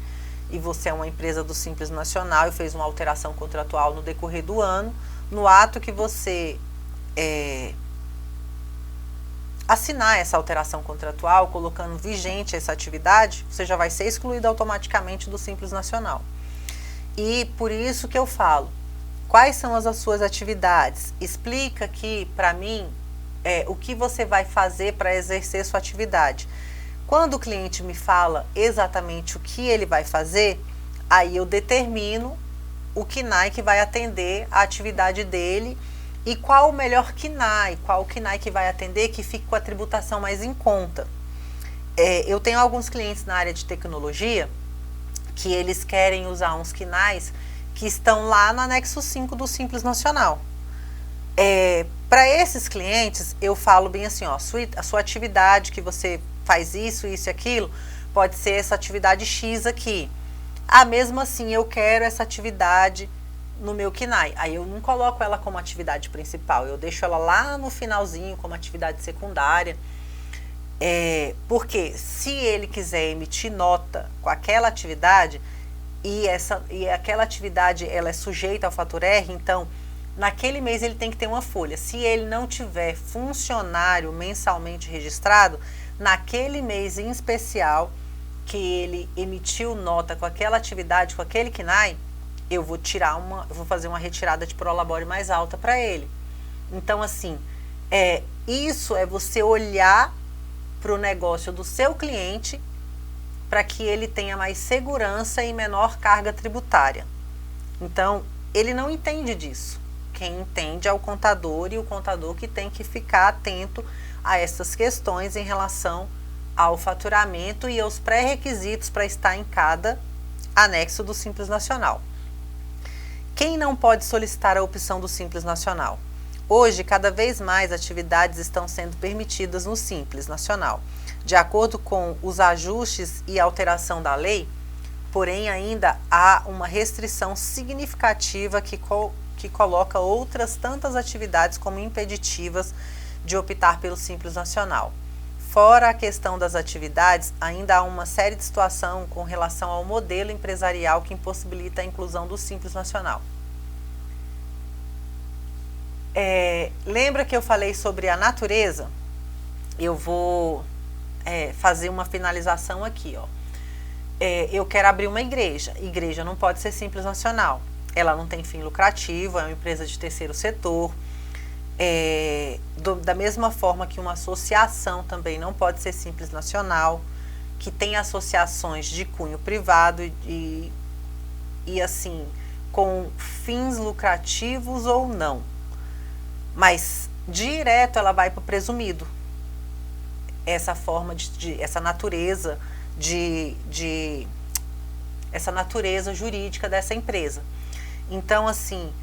e você é uma empresa do Simples Nacional e fez uma alteração contratual no decorrer do ano, no ato que você assinar essa alteração contratual, colocando vigente essa atividade, você já vai ser excluído automaticamente do Simples Nacional. E por isso que eu falo, quais são as suas atividades? Explica aqui para mim o que você vai fazer para exercer sua atividade. Quando o cliente me fala exatamente o que ele vai fazer, aí eu determino o KNAI que vai atender a atividade dele E qual o melhor KNAI? Qual o KNAI que vai atender, que fique com a tributação mais em conta? Eu tenho alguns clientes na área de tecnologia que eles querem usar uns KNAIs que estão lá no anexo 5 do Simples Nacional. Para esses clientes, eu falo bem assim, ó, a sua atividade que você faz isso, isso e aquilo, pode ser essa atividade X aqui. Mesmo assim, eu quero essa atividade no meu KNAI. Aí eu não coloco ela como atividade principal, eu deixo ela lá no finalzinho como atividade secundária. Porque se ele quiser emitir nota com aquela atividade e aquela atividade ela é sujeita ao fator R, então naquele mês ele tem que ter uma folha. Se ele não tiver funcionário mensalmente registrado, naquele mês em especial que ele emitiu nota com aquela atividade, com aquele KNAI, eu vou fazer uma retirada de prolabore mais alta para ele. Então, assim, isso é você olhar para o negócio do seu cliente para que ele tenha mais segurança e menor carga tributária. Então, ele não entende disso. Quem entende é o contador, e o contador que tem que ficar atento a essas questões em relação ao faturamento e aos pré-requisitos para estar em cada anexo do Simples Nacional. Quem não pode solicitar a opção do Simples Nacional? Hoje, cada vez mais atividades estão sendo permitidas no Simples Nacional, de acordo com os ajustes e alteração da lei, porém ainda há uma restrição significativa que coloca outras tantas atividades como impeditivas de optar pelo Simples Nacional. Fora a questão das atividades, ainda há uma série de situações com relação ao modelo empresarial que impossibilita a inclusão do Simples Nacional. Lembra que eu falei sobre a natureza? Eu vou fazer uma finalização aqui, ó. Eu quero abrir uma igreja. Igreja não pode ser Simples Nacional. Ela não tem fim lucrativo, é uma empresa de terceiro setor. Da mesma forma que uma associação também não pode ser Simples Nacional, que tem associações de cunho privado e assim, com fins lucrativos ou não. Mas direto ela vai para o presumido. Essa forma essa natureza essa natureza jurídica dessa empresa. Então, assim,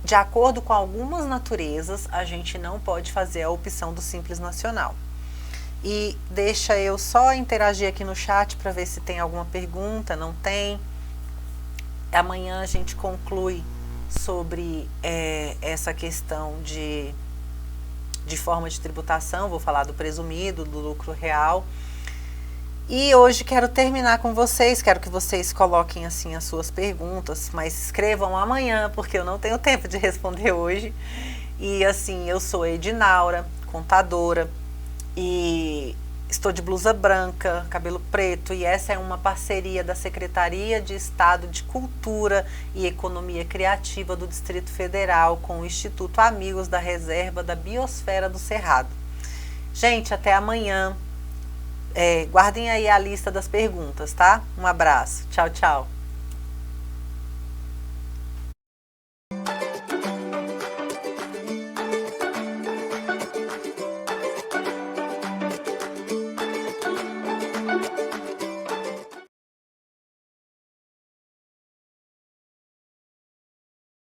de acordo com algumas naturezas, a gente não pode fazer a opção do Simples Nacional. E deixa eu só interagir aqui no chat para ver se tem alguma pergunta. Não tem. Amanhã a gente conclui sobre essa questão de forma de tributação. Vou falar do presumido, do lucro real. E hoje quero terminar com vocês, quero que vocês coloquem assim as suas perguntas, mas escrevam amanhã, porque eu não tenho tempo de responder hoje. E assim, eu sou Edinaura, contadora, e estou de blusa branca, cabelo preto, e essa é uma parceria da Secretaria de Estado de Cultura e Economia Criativa do Distrito Federal com o Instituto Amigos da Reserva da Biosfera do Cerrado. Gente, até amanhã. Guardem aí a lista das perguntas, tá? Um abraço. Tchau, tchau.